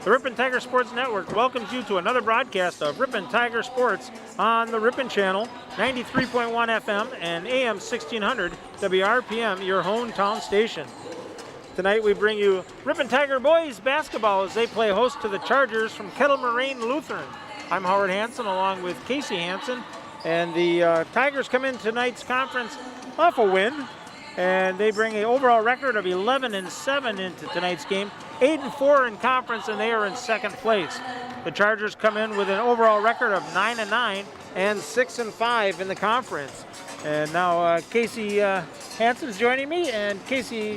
The Ripon Tiger Sports Network welcomes you to another broadcast of Ripon Tiger Sports on the Ripon Channel, 93.1 FM and AM 1600 WRPM, your hometown station. Tonight we bring you Ripon Tiger boys basketball as they play host to the Chargers from Kettle Moraine Lutheran. I'm Howard Hansen along with Casey Hansen, and the Tigers come in tonight's conference off a win, and they bring an overall record of 11-7 into tonight's game, 8-4 in conference, and they are in second place. The Chargers come in with an overall record of 9-9 and 6-5 in the conference. And now Casey Hansen's joining me, and Casey,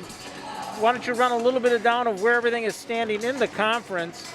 why don't you run a little bit down of where everything is standing in the conference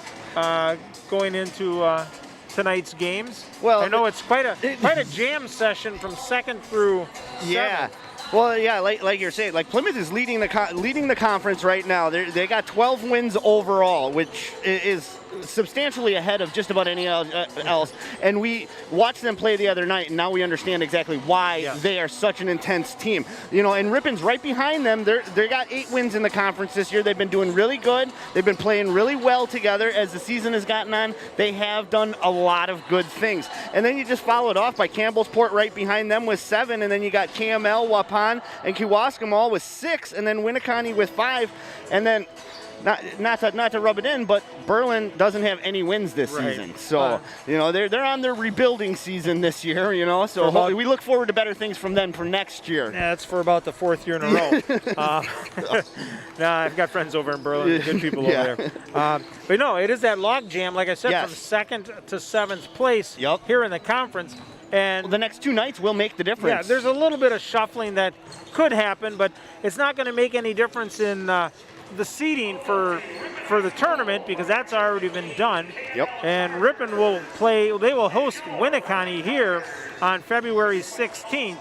going into tonight's games? Well, I know it's quite a jam session from second through seventh. Well, yeah, like you're saying, like Plymouth is leading the conference right now. They got 12 wins overall, which is substantially ahead of just about any else. And we watched them play the other night, and now we understand exactly why they are such an intense team. You know, and Ripon's right behind them. They got 8 wins in the conference this year. They've been doing really good. They've been playing really well together as the season has gotten on. They have done a lot of good things. And then you just follow it off by Campbellsport right behind them with 7, and then you got KML, Waupun, and Kewaskum with 6, and then Winneconne with 5, and then not to rub it in, but Berlin doesn't have any wins this season. So you know they're on their rebuilding season this year. You know, so we look forward to better things from them for next year. Yeah, it's for about the 4th year in a row. I've got friends over in Berlin, good people over there. But no, it is that log jam, like I said, from 2nd to 7th place here in the conference. And the next 2 nights will make the difference. Yeah, there's a little bit of shuffling that could happen, but it's not going to make any difference in the seeding for the tournament because that's already been done. And Ripon will they will host Winneconne here on February 16th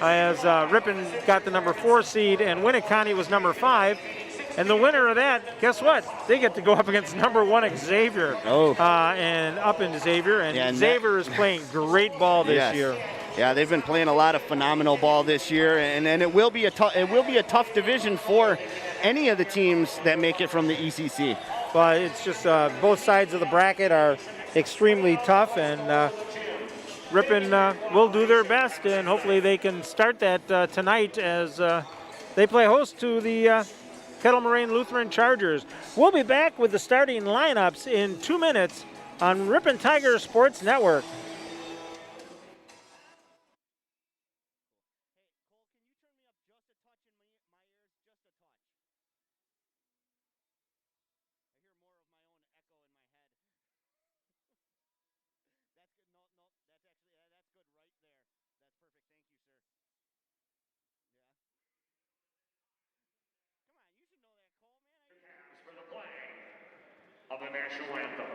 as Ripon got the number 4 seed and Winneconne was number 5. And the winner of that, guess what? They get to go up against number 1 Xavier. And up in Xavier. And Xavier is playing great ball this year. Yeah, they've been playing a lot of phenomenal ball this year, and it will be a tough division for any of the teams that make it from the ECC. But it's just both sides of the bracket are extremely tough, and Ripon will do their best, and hopefully they can start that tonight as they play host to the Kettle Moraine Lutheran Chargers. We'll be back with the starting lineups in 2 minutes on Ripon Tiger Sports Network. For the playing of the national anthem.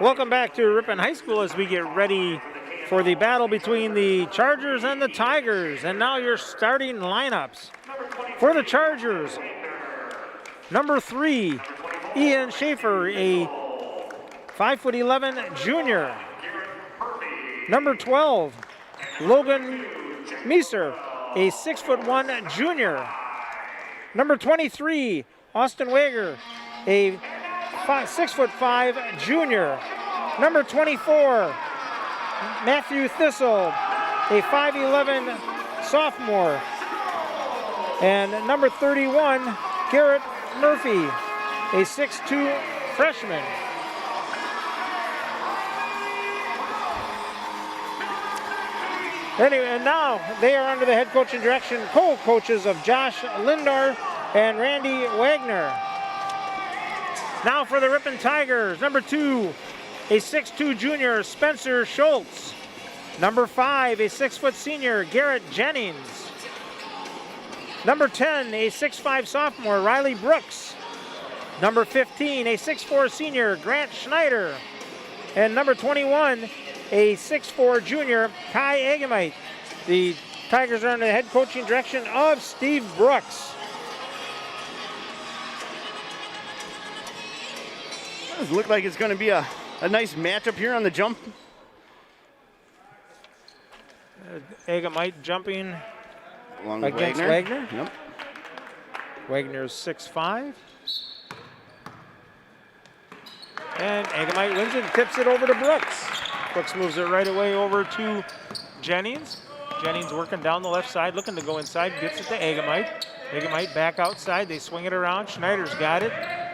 Welcome back to Ripon High School as we get ready for the battle between the Chargers and the Tigers. And now your starting lineups. For the Chargers, number 3, Ian Schaefer, a 5'11" junior. Number 12, Logan Meeser, a 6'1" junior. Number 23, Austin Wager, a 6'5" junior. Number 24, Matthew Thistle, a 5'11" sophomore. And number 31, Garrett Murphy, a 6'2" freshman. Anyway, and now they are under the head coaching direction, co-coaches of Josh Lindor and Randy Wagner. Now for the Ripon Tigers, number 2, a 6'2" junior, Spencer Schultz. Number 5, a 6' senior, Garrett Jennings. Number 10, a 6'5" sophomore, Riley Brooks. Number 15, a 6'4" senior, Grant Schneider. And number 21, a 6'4" junior, Kai Agamite. The Tigers are under the head coaching direction of Steve Brooks. Does look like it's going to be a nice matchup here on the jump. Agamite jumping Along with against Wagner. Yep. Wagner's 6'5". And Agamite wins it and tips it over to Brooks. Brooks moves it right away over to Jennings. Jennings working down the left side, looking to go inside, gets it to Agamite. Agamite back outside, they swing it around. Schneider's got it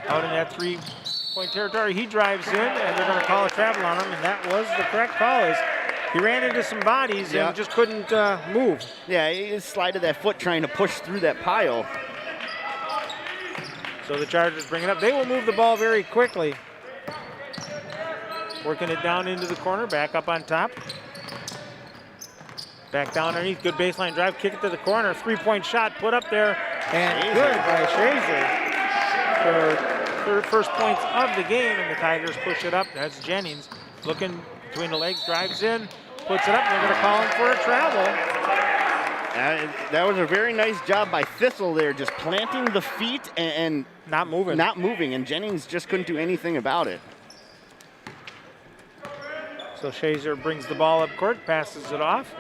out in that 3-point territory. He drives in, and they're going to call a travel on him, and that was the correct call. Is he ran into some bodies and just couldn't move. Yeah, he slided that foot trying to push through that pile. So the Chargers bring it up. They will move the ball very quickly. Working it down into the corner, back up on top. Back down underneath, good baseline drive, kick it to the corner, 3-point shot put up there, and good by Shazer for first points of the game, and the Tigers push it up. That's Jennings looking between the legs, drives in, puts it up, and they're going to call him for a travel. That was a very nice job by Thistle there, just planting the feet and not moving, and Jennings just couldn't do anything about it. So Shazer brings the ball up court, passes it off.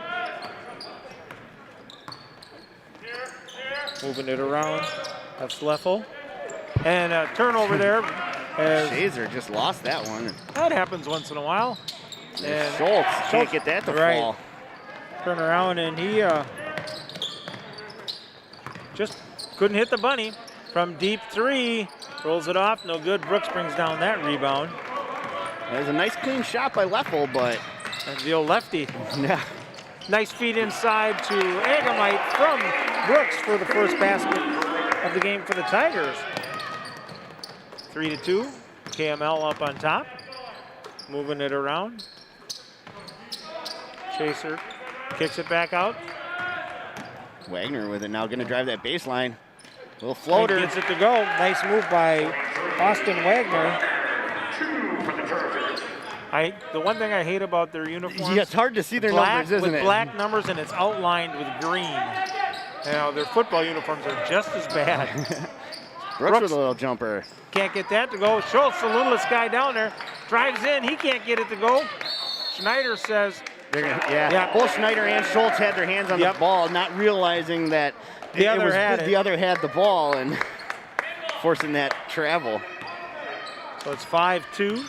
Moving it around. That's Leffel. And a turnover there. As Shazer just lost that one. that happens once in a while. And Schultz can't get that to fall. Turn around, and he just couldn't hit the bunny. From deep 3, rolls it off, no good. Brooks brings down that rebound. That was a nice clean shot by Leffel, but And the old lefty. yeah. Nice feed inside to Agamite from Brooks for the first basket of the game for the Tigers. 3-2. KML up on top. Moving it around. Chaser kicks it back out. Wagner with it now, going to drive that baseline. Little floater. And gets it to go. Nice move by Austin Wagner. The one thing I hate about their uniforms, Yeah, it's hard to see their numbers, isn't with it? black numbers, and it's outlined with green. You know, their football uniforms are just as bad. Brooks with a little jumper. Can't get that to go. Schultz, the littlest guy down there, drives in. He can't get it to go. Schneider says, Both Schneider and Schultz had their hands on the ball, not realizing that the other had the ball and forcing that travel. So it's 5-2.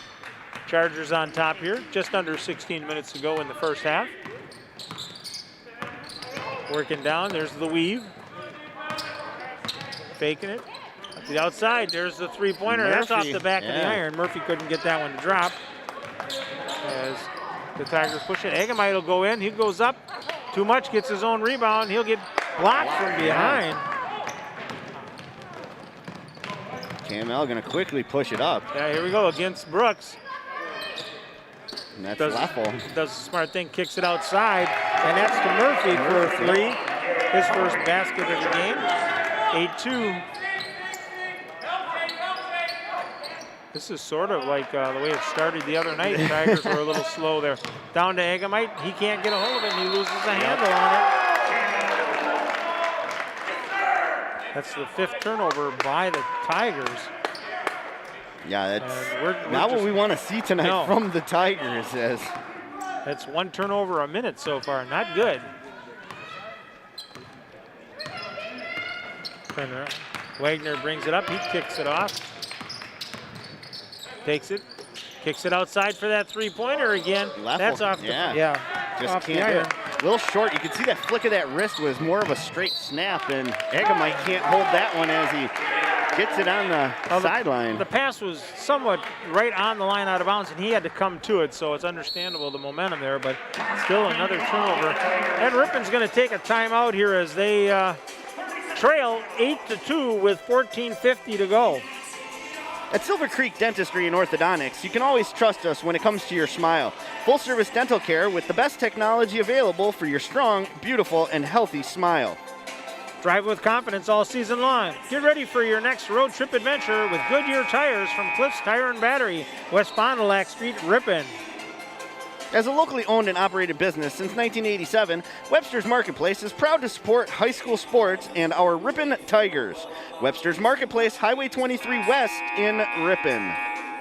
Chargers on top here. Just under 16 minutes to go in the first half. Working down. There's the weave. Faking it. Up to the outside. There's the three-pointer. That's off the back of the iron. Murphy couldn't get that one to drop. As the Tigers push it. Agamite will go in. He goes up. Too much. Gets his own rebound. He'll get blocked from behind. KML going to quickly push it up. Yeah, here we go against Brooks. And that's Leffel. Does a smart thing, kicks it outside, and that's to Murphy for a 3. His first basket of the game. 8-2. This is sort of like the way it started the other night. The Tigers were a little slow there. Down to Agamite. He can't get a hold of it, and he loses a handle on it. That's the 5th turnover by the Tigers. Yeah, that's we're not what we want to see tonight from the Tigers. That's 1 turnover a minute so far. Not good. Wagner brings it up. He kicks it off. Takes it. Kicks it outside for that three-pointer again. That's off the, Just off the can't iron. do it. A little short. You can see that flick of that wrist was more of a straight snap, and Egamite can't hold that one as he gets it on the sideline. The pass was somewhat right on the line out of bounds, and he had to come to it, so it's understandable the momentum there, but still another turnover. And Ripon's going to take a timeout here as they trail 8-2 with 14:50 to go. At Silver Creek Dentistry and Orthodontics, you can always trust us when it comes to your smile. Full-service dental care with the best technology available for your strong, beautiful, and healthy smile. Drive with confidence all season long. Get ready for your next road trip adventure with Goodyear tires from Cliffs Tire and Battery, West Fond du Lac Street, Ripon. As a locally owned and operated business since 1987, Webster's Marketplace is proud to support high school sports and our Ripon Tigers. Webster's Marketplace, Highway 23 West in Ripon.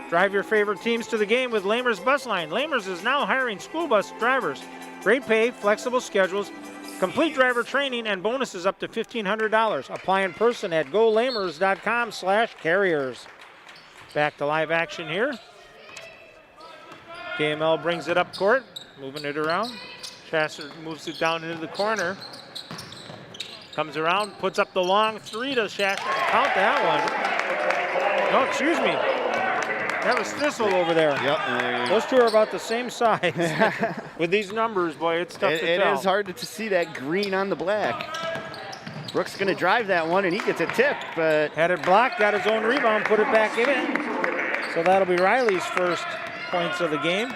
Drive your favorite teams to the game with Lamers Bus Line. Lamers is now hiring school bus drivers. Great pay, flexible schedules, complete driver training, and bonuses up to $1,500. Apply in person at golamers.com/carriers. Back to live action here. KML brings it up court, moving it around. Chasser moves it down into the corner. Comes around, puts up the long three to Chasser. Count that one. No, excuse me. That was Thistle over there. Yep. Those two are about the same size. With these numbers, boy, it's tough to tell. It is hard to see that green on the black. Brooks going to drive that one, and he gets a tip, but... Had it blocked, got his own rebound, put it back in. So that'll be Riley's first points of the game.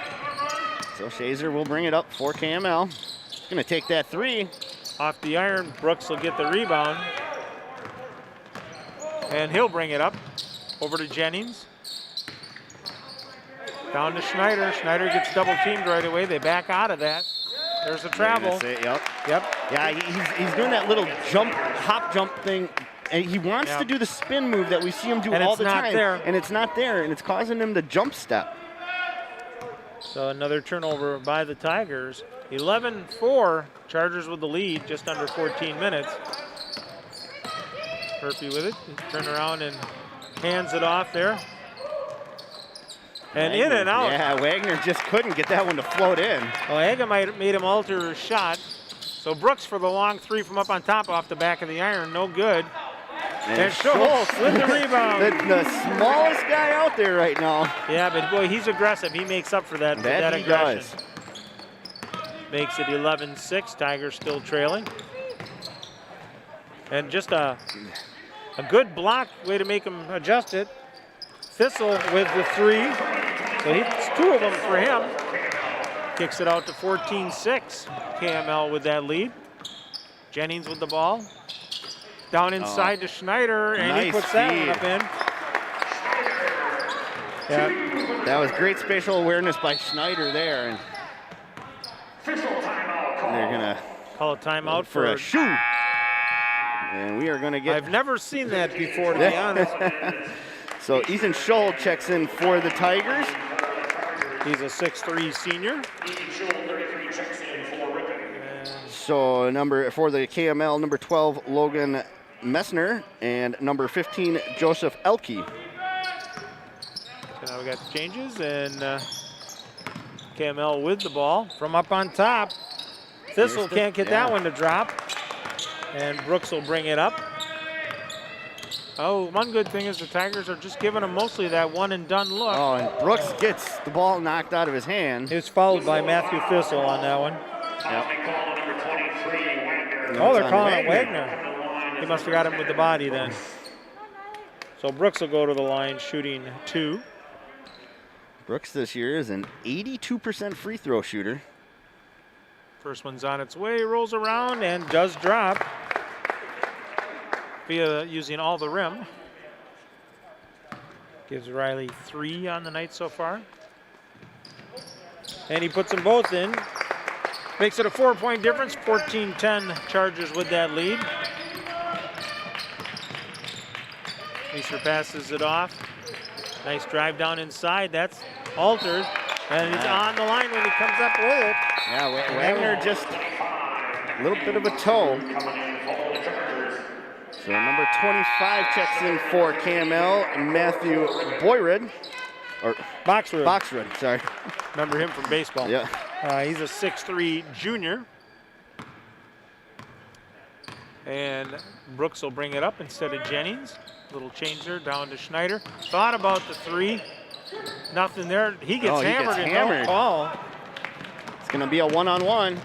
So Shazer will bring it up for KML. He's going to take that three. Off the iron, Brooks will get the rebound. And he'll bring it up over to Jennings. Down to Schneider. Schneider gets double teamed right away. They back out of that. There's the travel. Yep. Yep. Yeah, he's doing that little hop jump thing. And he wants to do the spin move that we see him do all the time. And it's not there, and it's causing him to jump step. So another turnover by the Tigers. 11-4, Chargers with the lead, just under 14 minutes. Murphy with it, turn around and hands it off there. And Wagner, in and out. Yeah, Wagner just couldn't get that one to float in. Well, Haga made him alter his shot. So Brooks for the long three from up on top off the back of the iron, no good. And Schultz with the rebound. The smallest guy out there right now. Yeah, but boy, he's aggressive. He makes up for that aggression. Does. Makes it 11-6. Tigers still trailing. And just a good block way to make him adjust it. Thistle with the three. So it's two of them for him. Kicks it out to 14-6. KML with that lead. Jennings with the ball. Down inside to Schneider, and he puts that one up in. Yeah. That was great spatial awareness by Schneider there. And they're going to call a timeout for a shoe. And we are going to get... I've never seen that before, to be honest. So Ethan Scholl checks in for the Tigers. He's a 6'3" senior. So for the KML, number 12, Logan Messner, and number 15, Joseph Elke. So now we got the changes, and KML with the ball from up on top. Thistle can't get that one to drop, and Brooks will bring it up. Oh, one good thing is the Tigers are just giving him mostly that one and done look. Oh, and Brooks gets the ball knocked out of his hand. He was fouled by Matthew Thistle on that one. Yep. Oh, they're calling it Wagner. He must have got him with the body then. So Brooks will go to the line shooting 2. Brooks this year is an 82% free throw shooter. First one's on its way, rolls around and does drop via using all the rim. Gives Riley 3 on the night so far. And he puts them both in. Makes it a 4-point difference, 14-10 Chargers with that lead. Easter passes it off. Nice drive down inside, that's altered. And he's on the line when he comes up with it. Yeah, Wagner just a little bit of a toe. So number 25 checks in for KML, Matthew Boyrud. Or Boxwood. Boxwood, sorry. Remember him from baseball. Yeah. He's a 6'3" junior. And Brooks will bring it up instead of Jennings. Little change there, down to Schneider. Thought about the three. Nothing there. He gets hammered and no call. It's going to be a one-on-one.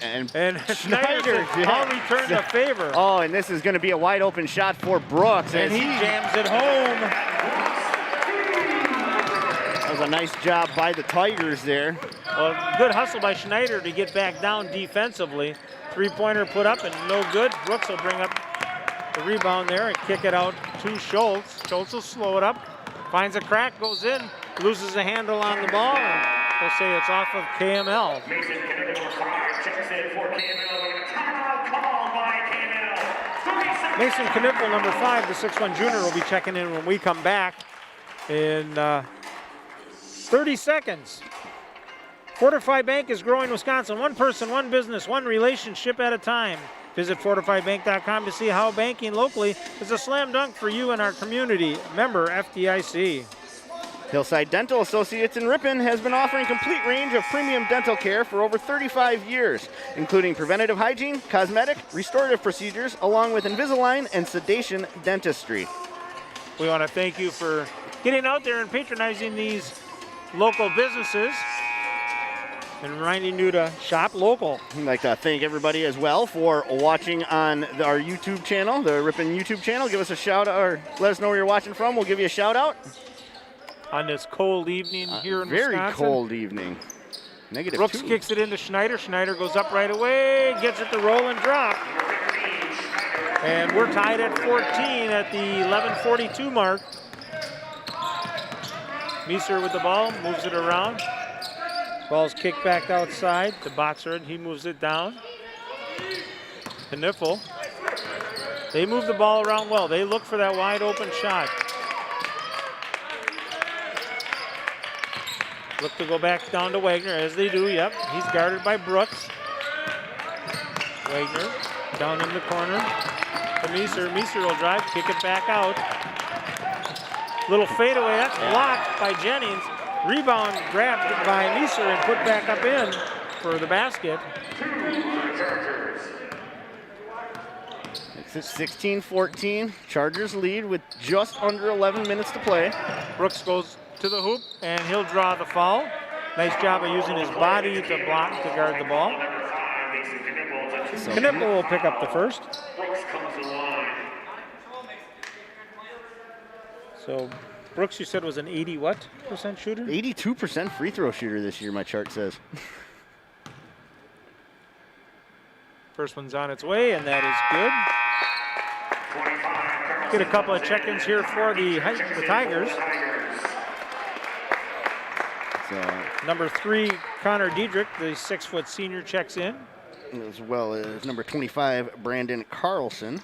And Schneider, I'll return the favor. Oh, and this is going to be a wide open shot for Brooks. And he jams it home. That was a nice job by the Tigers there. Well, good hustle by Schneider to get back down defensively. Three-pointer put up and no good. Brooks will bring up the rebound there and kick it out to Schultz. Schultz will slow it up, finds a crack, goes in, loses the handle on the ball, and we'll say it's off of KML. Mason Kennedy, number 5, checks in for KML. Timeout called by KML. Mason Knippel, number 5, the 6'1" junior, will be checking in when we come back in 30 seconds. Fortify Bank is growing Wisconsin. One person, one business, one relationship at a time. Visit fortifybank.com to see how banking locally is a slam dunk for you and our community. Member FDIC. Hillside Dental Associates in Ripon has been offering a complete range of premium dental care for over 35 years, including preventative hygiene, cosmetic, restorative procedures, along with Invisalign and sedation dentistry. We want to thank you for getting out there and patronizing these local businesses and reminding you to shop local. I'd like to thank everybody as well for watching on our YouTube channel, the Ripon YouTube channel. Give us a shout out, or let us know where you're watching from. We'll give you a shout out. On this cold evening here in Wisconsin. Very cold evening. -2. Brooks kicks it into Schneider. Schneider goes up right away, gets it to roll and drop. And we're tied at 14 at the 11:42 mark. Meeser with the ball, moves it around. Ball's kicked back outside to Boxwood. He moves it down. Kniffel. They move the ball around well. They look for that wide open shot. Look to go back down to Wagner, as they do. Yep, he's guarded by Brooks. Wagner down in the corner to Meeser. Meeser will drive, kick it back out. Little fadeaway, that's blocked by Jennings. Rebound grabbed by Meeser and put back up in for the basket. It's 16-14. Chargers lead with just under 11 minutes to play. Brooks goes to the hoop and he'll draw the foul. Nice job of using his body to block to guard the ball. Knippel will pick up the first. So Brooks, you said, was an 80 what percent shooter? 82% free throw shooter this year, my chart says. First one's on its way, and that is good. Get a couple of check-ins here for the Tigers. So, number 3, Connor Diedrich, the 6-foot senior, checks in. As well as number 25, Brandon Carlson.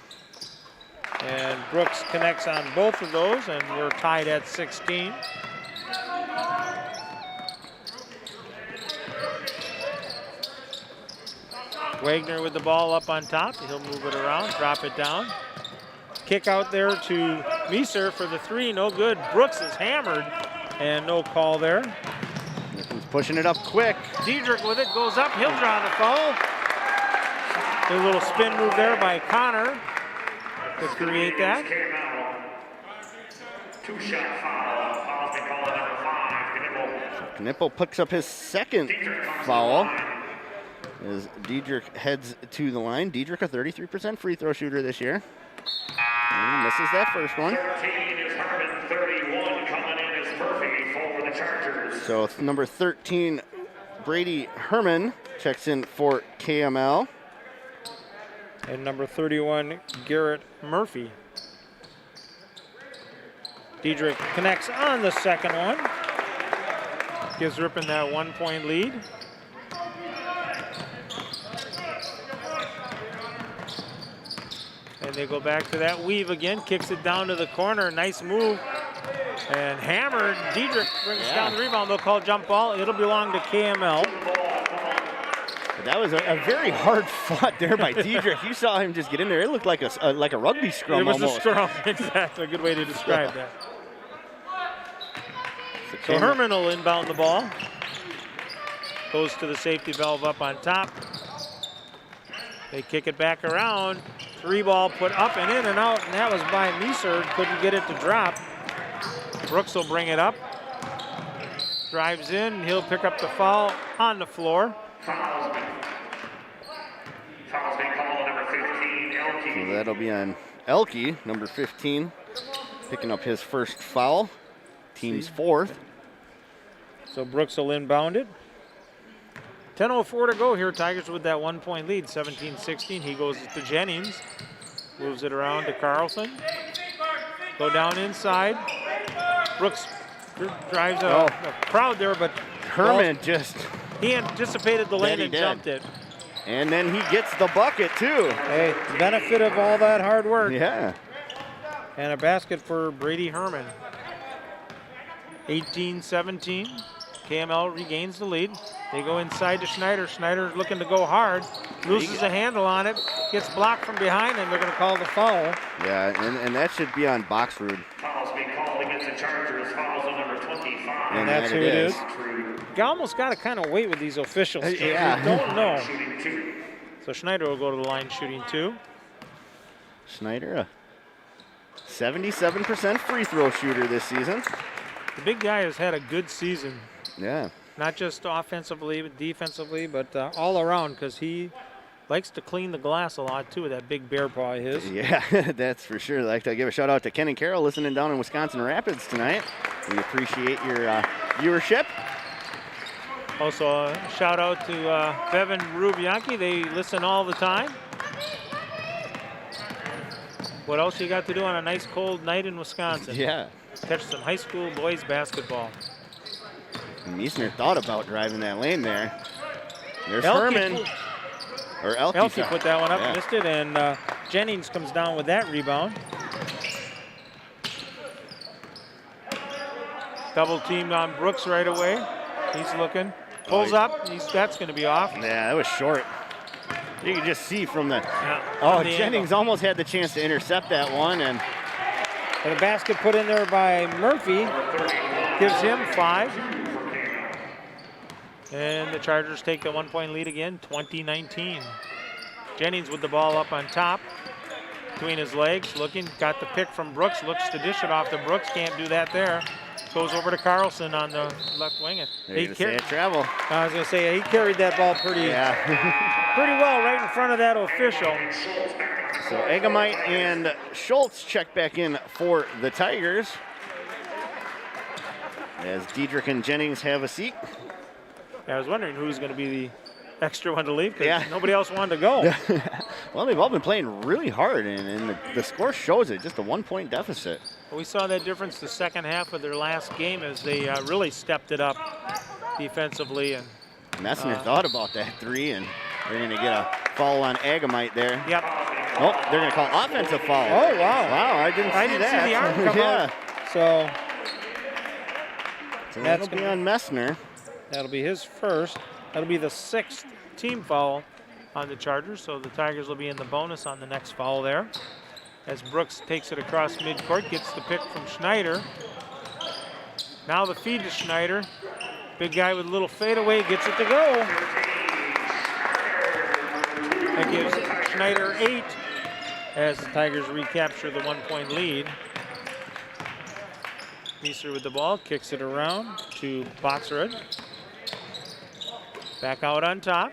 And Brooks connects on both of those, and we're tied at 16. Wagner with the ball up on top. He'll move it around, drop it down. Kick out there to Meeser for the 3, no good. Brooks is hammered, and no call there. He's pushing it up quick. Diedrich with it, goes up, he'll draw the foul. A little spin move there by Connor to create that. Two-shot foul. Foul's been called on number 5, Knippel picks up his second foul as Diedrich heads to the line. Diedrich, a 33% free throw shooter this year. And he misses that first one. 13 is Herman, 31 coming in is Murphy for the Chargers. So number 13, Brady Herman, checks in for KML. And number 31, Garrett Murphy. Diedrich connects on the second one. Gives Ripon that 1-point lead. And they go back to that weave again, kicks it down to the corner, nice move. And hammered, Diedrich brings down the rebound. They'll call jump ball. It'll belong to KML. That was a very hard fought there by Diedrich. You saw him just get in there. It looked like a rugby scrum It was almost. a scrum, exactly. A good way to describe that. So Cameron- Herman will inbound the ball. Goes to the safety valve up on top. They kick it back around. 3-ball put up and in and out, and that was by Meeser. Couldn't get it to drop. Brooks will bring it up. Drives in. He'll pick up the foul on the floor. Fouls being called on number 15, So Elke. that'll be on Elke, number 15, picking up his first foul. Team's fourth. So Brooks will inbound it. 10:04 to go here. Tigers with that 1-point lead, 17-16. He goes to Jennings. Moves it around to Carlson. Go down inside. Brooks drives a crowd there, but Herman just, he anticipated the lane he and did. jumped it. and then he gets the bucket too. Hey, benefit of all that hard work. Yeah. And a basket for Brady Herman. 18-17. KML regains the lead. They go inside to Schneider. Schneider's looking to go hard. Loses a handle on it. Gets blocked from behind, and they're going to call the foul. Yeah, and that should be on Boxrud. Fouls being called against the Chargers. Fouls on number 25. And that's that who it is. True. You almost got to kind of wait with these officials. Yeah. You don't know. Shooting 2. So Schneider will go to the line shooting 2. Schneider, a 77% free throw shooter this season. The big guy has had a good season. Yeah. Not just offensively, but defensively, but all around, because he likes to clean the glass a lot, too, with that big bear paw of his. Yeah, that's for sure. I'd like to give a shout out to Ken and Carol listening down in Wisconsin Rapids tonight. We appreciate your viewership. Also, a shout out to Bevan Rubianchi. They listen all the time. What else you got to do on a nice cold night in Wisconsin? Yeah. Catch some high school boys basketball. Meisner thought about driving that lane there. There's Elke Herman. Or Elke. Elke sorry. put that one up, Yeah. missed it, and Jennings comes down with that rebound. Double teamed on Brooks right away. He's looking, pulls up. That's going to be off. Yeah, that was short. You can just see from the. Yeah, Oh, from the Jennings angle. almost had the chance to intercept that one, and And a basket put in there by Murphy gives him 5. And the Chargers take the 1-point lead again, 20-19. Jennings with the ball up on top, between his legs, looking, got the pick from Brooks, looks to dish it off to Brooks, can't do that there. Goes over to Carlson on the left wing. And they're going to say it travel. I was going to say, he carried that ball pretty well right in front of that official. So Egamite and Schultz check back in for the Tigers. As Diedrich and Jennings have a seat. Yeah, I was wondering who's going to be the extra one to leave, because Yeah. nobody else wanted to go. Well, they've all been playing really hard, and the score shows it, just a 1-point deficit. We saw that difference the second half of their last game as they really stepped it up defensively. And Messner thought about that 3, and they're going to get a foul on Agamite there. yep, Oh, they're going to call offensive foul. Oh, wow. Wow, I didn't see that. see the arm come yeah. out. So So That's that'll be on Messner. that'll be his first. That'll be the 6th team foul on the Chargers. So the Tigers will be in the bonus on the next foul there. As Brooks takes it across midcourt, gets the pick from Schneider. Now the feed to Schneider. Big guy with a little fadeaway gets it to go. That gives Schneider 8 as the Tigers recapture the 1-point lead. Meeser with the ball, kicks it around to Boxrud. Back out on top.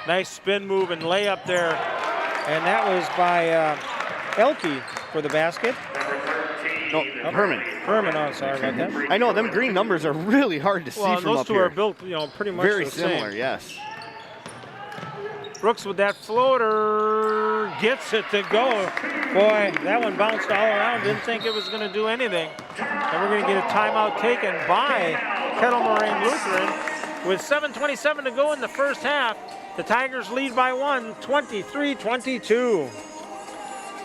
Nice spin move and layup there. And that was by Elke for the basket. No, Herman. Herman, oh, sorry about that. I know, them green numbers are really hard to see Well, from those up two here. are built, pretty much Very the same. similar, yes. Brooks with that floater gets it to go. Boy, that one bounced all around. Didn't think it was going to do anything. And we're going to get a timeout taken by Kettle Moraine Lutheran. With 7:27 to go in the first half, the Tigers lead by 1, 23-22.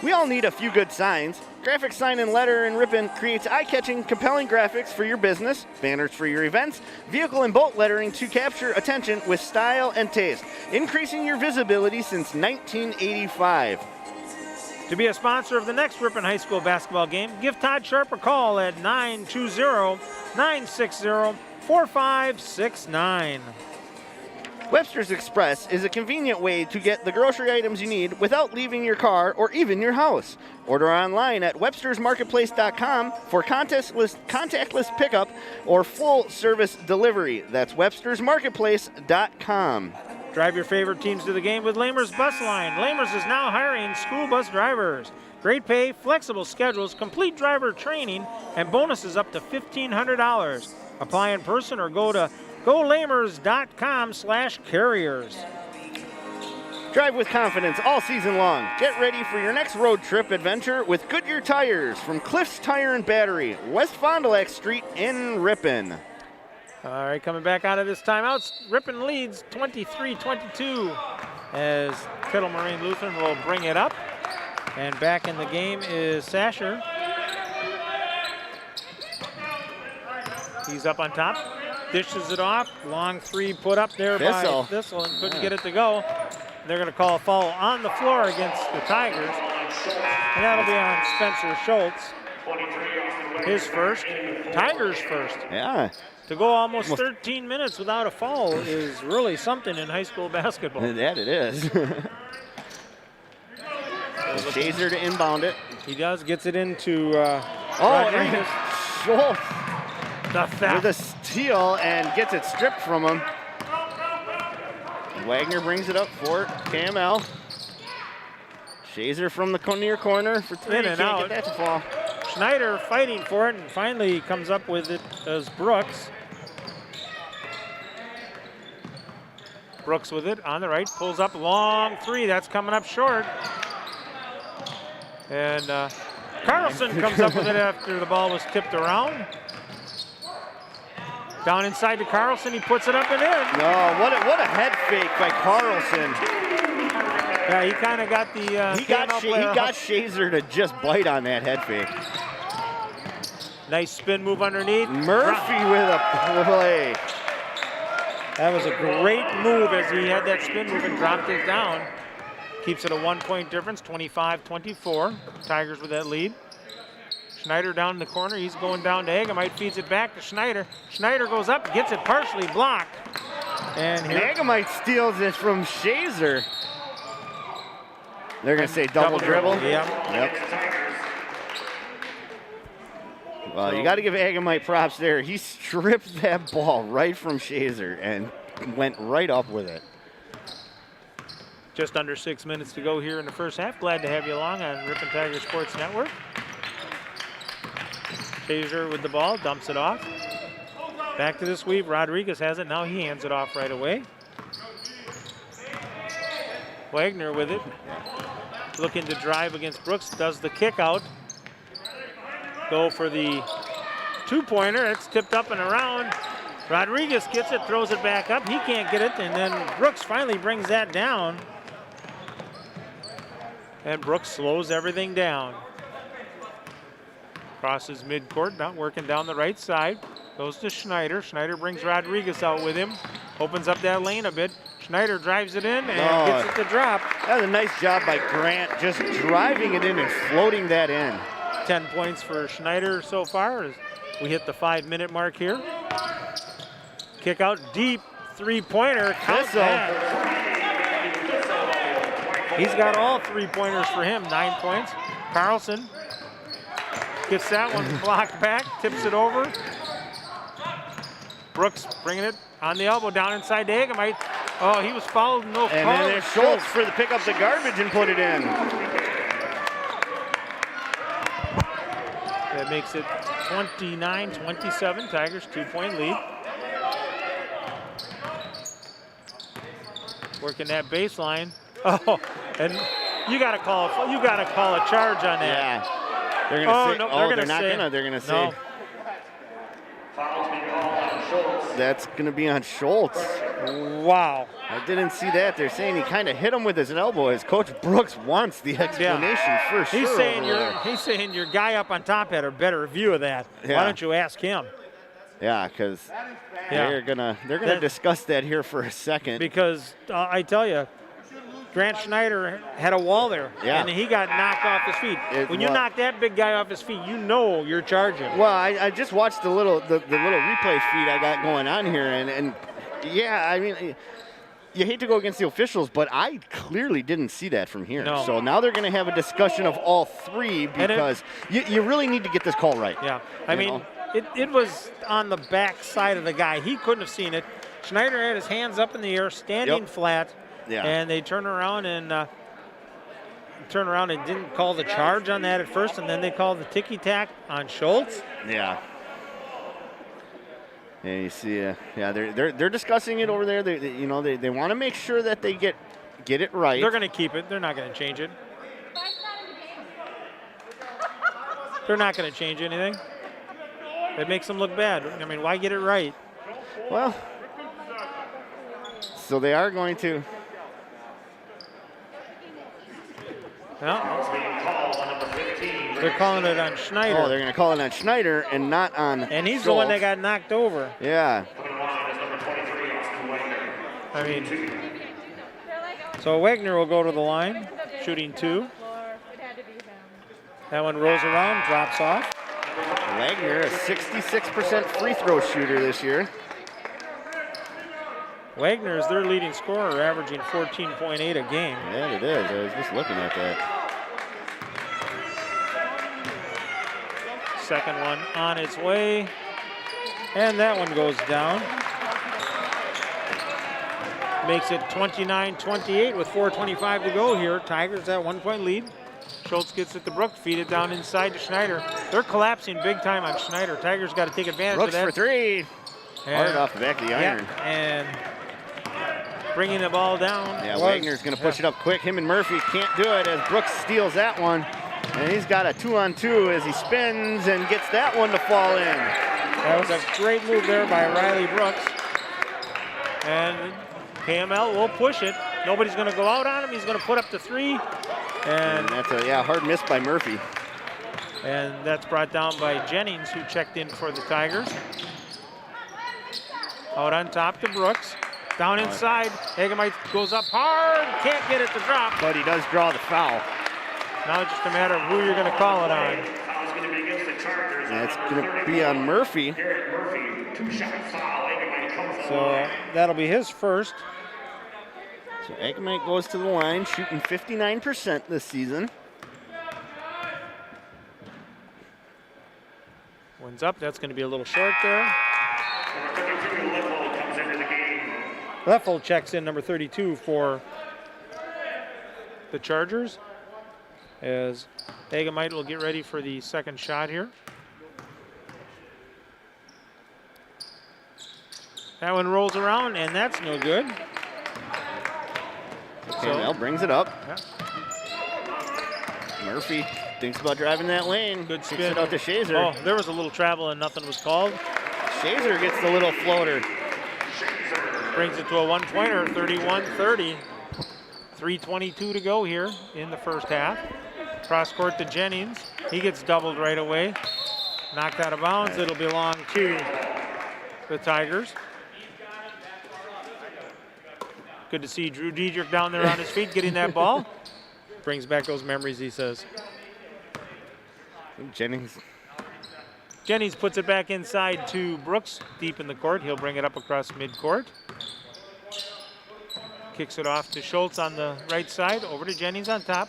We all need a few good signs. Graphic Sign and Letter in Ripon creates eye-catching, compelling graphics for your business, banners for your events, vehicle and boat lettering to capture attention with style and taste, increasing your visibility since 1985. To be a sponsor of the next Ripon High School basketball game, give Todd Sharp a call at 920-960-4569. Webster's Express is a convenient way to get the grocery items you need without leaving your car or even your house. Order online at webstersmarketplace.com for contactless pickup or full-service delivery. That's webstersmarketplace.com. Drive your favorite teams to the game with Lamers Bus Line. Lamers is now hiring school bus drivers. Great pay, flexible schedules, complete driver training, and bonuses up to $1,500. Apply in person or go to golamers.com/carriers. Drive with confidence all season long. Get ready for your next road trip adventure with Goodyear Tires from Cliffs Tire and Battery, West Fond du Lac Street in Ripon. All right, coming back out of this timeout, Ripon leads 23-22 as Kettle Moraine Lutheran will bring it up. And back in the game is Sasher. He's up on top, dishes it off. Long three put up there by Thistle and couldn't get it to go. They're going to call a foul on the floor against the Tigers. And that'll be on Spencer Schultz. His first, Tigers first. Yeah. To go almost 13 minutes without a foul is really something in high school basketball. That it is. Shazer to inbound it. He does, gets it into Rodriguez. Schultz the theft. with a steal and gets it stripped from him. Wagner brings it up for KML. Shazer from the near corner for three. In and Can't out. get that to fall. Schneider fighting for it and finally comes up with it as Brooks. Brooks with it on the right, pulls up long three. That's coming up short. And Carlson comes up with it after the ball was tipped around. Down inside to Carlson, he puts it up and in. No, what a head fake by Carlson. Yeah, he kind of got the he got Shazer to just bite on that head fake. Nice spin move underneath. Murphy with a play. That was a great move as he had that spin move and dropped it down. Keeps it a 1-point difference, 25-24. Tigers with that lead. Schneider down in the corner. He's going down to Hagemite, feeds it back to Schneider. Schneider goes up, gets it partially blocked. And Hagemite steals it from Shazer. They're going to say double dribble. Yep. Well, you got to give Hagemite props there. He stripped that ball right from Shazer and went right up with it. Just under 6 minutes to go here in the first half. Glad to have you along on Ripon Tiger Sports Network. Shazer with the ball, dumps it off. Back to the sweep. Rodriguez has it. Now he hands it off right away. Wagner with it. Looking to drive against Brooks. Does the kick out. Go for the two-pointer. It's tipped up and around. Rodriguez gets it, throws it back up. He can't get it, and then Brooks finally brings that down. And Brooks slows everything down. Crosses midcourt, not working down the right side. Goes to Schneider. Schneider brings Rodriguez out with him. Opens up that lane a bit. Schneider drives it in and gets it to drop. That was a nice job by Grant, just driving it in and floating that in. 10 points for Schneider so far as we hit the 5-minute mark here. Kick out deep, three-pointer. Count that. He's got all three-pointers for him, 9 points. Carlson gets that one blocked back, tips it over. Brooks bringing it on the elbow down inside to Hagemite. Oh, he was fouled, no call. And then there's Schultz for the pick up the garbage and put it in. That makes it 29-27. Tigers 2-point lead. Working that baseline. Oh, and you got to call a charge on that. Yeah. They're gonna say, no, they're gonna say. No. That's gonna be on Schultz. Wow. I didn't see that. They're saying he kind of hit him with his elbow. His coach Brooks wants the explanation for sure. He's saying your guy up on top had a better view of that. Yeah. Why don't you ask him? Yeah, because they're gonna discuss that here for a second. Because I tell you, Grant Schneider had a wall there, and he got knocked off his feet. When you knock that big guy off his feet, you know you're charging. Well, I just watched the little replay feed I got going on here, and yeah, I mean, you hate to go against the officials, but I clearly didn't see that from here. No. So now they're going to have a discussion of all three because you really need to get this call right. Yeah, I mean, it was on the back side of the guy. He couldn't have seen it. Schneider had his hands up in the air, standing flat, and they turn around and didn't call the charge on that at first, and then they called the ticky-tack on Schultz. Yeah. And you see, they're discussing it over there. They want to make sure that they get it right. They're going to keep it. They're not going to change it. They're not going to change anything. It makes them look bad. I mean, why get it right? Well, so they are going to. Well, they're calling it on Schneider. Oh, they're going to call it on Schneider and not on And he's Schultz. the one that got knocked over. Yeah. I mean, so Wagner will go to the line, shooting 2. That one rolls around, drops off. Wagner, a 66% free throw shooter this year. Wagner is their leading scorer, averaging 14.8 a game. Yeah, it is. I was just looking at that. Second one on its way, and that one goes down. Makes it 29-28 with 4:25 to go here. Tigers at 1-point lead. Schultz gets it to Brooks, feed it down inside to Schneider. They're collapsing big time on Schneider. Tigers got to take advantage Brooks of that. for 3. Hard off the back of the iron. And bringing the ball down. Yeah, Wagner's going to push it up quick. Him and Murphy can't do it as Brooks steals that one. And he's got a 2-on-2 as he spins and gets that one to fall in. That was a great move there by Riley Brooks. And KML will push it. Nobody's going to go out on him. He's going to put up the 3. And that's a hard miss by Murphy. And that's brought down by Jennings, who checked in for the Tigers. Out on top to Brooks. Down inside. Hagemite goes up hard. Can't get it to drop. But he does draw the foul. Now it's just a matter of who you're going to call it on. And it's going to be on Murphy. So that'll be his first. So Hagemite goes to the line, shooting 59% this season. One's up. That's going to be a little short there. Leffel checks in, number 32 for the Chargers, as Hagemite will get ready for the second shot here. That one rolls around, and that's no good. KML brings it up. Murphy thinks about driving that lane. Good spin. Kicks it out to Shazer. Oh, there was a little travel and nothing was called. Shazer gets the little floater. Brings it to a one-pointer, 31-30. 3:22 to go here in the first half. Cross court to Jennings. He gets doubled right away. Knocked out of bounds. It'll belong to the Tigers. Good to see Drew Diedrich down there on his feet getting that ball. Brings back those memories, he says. Jennings puts it back inside to Brooks, deep in the court. He'll bring it up across midcourt. Kicks it off to Schultz on the right side, over to Jennings on top.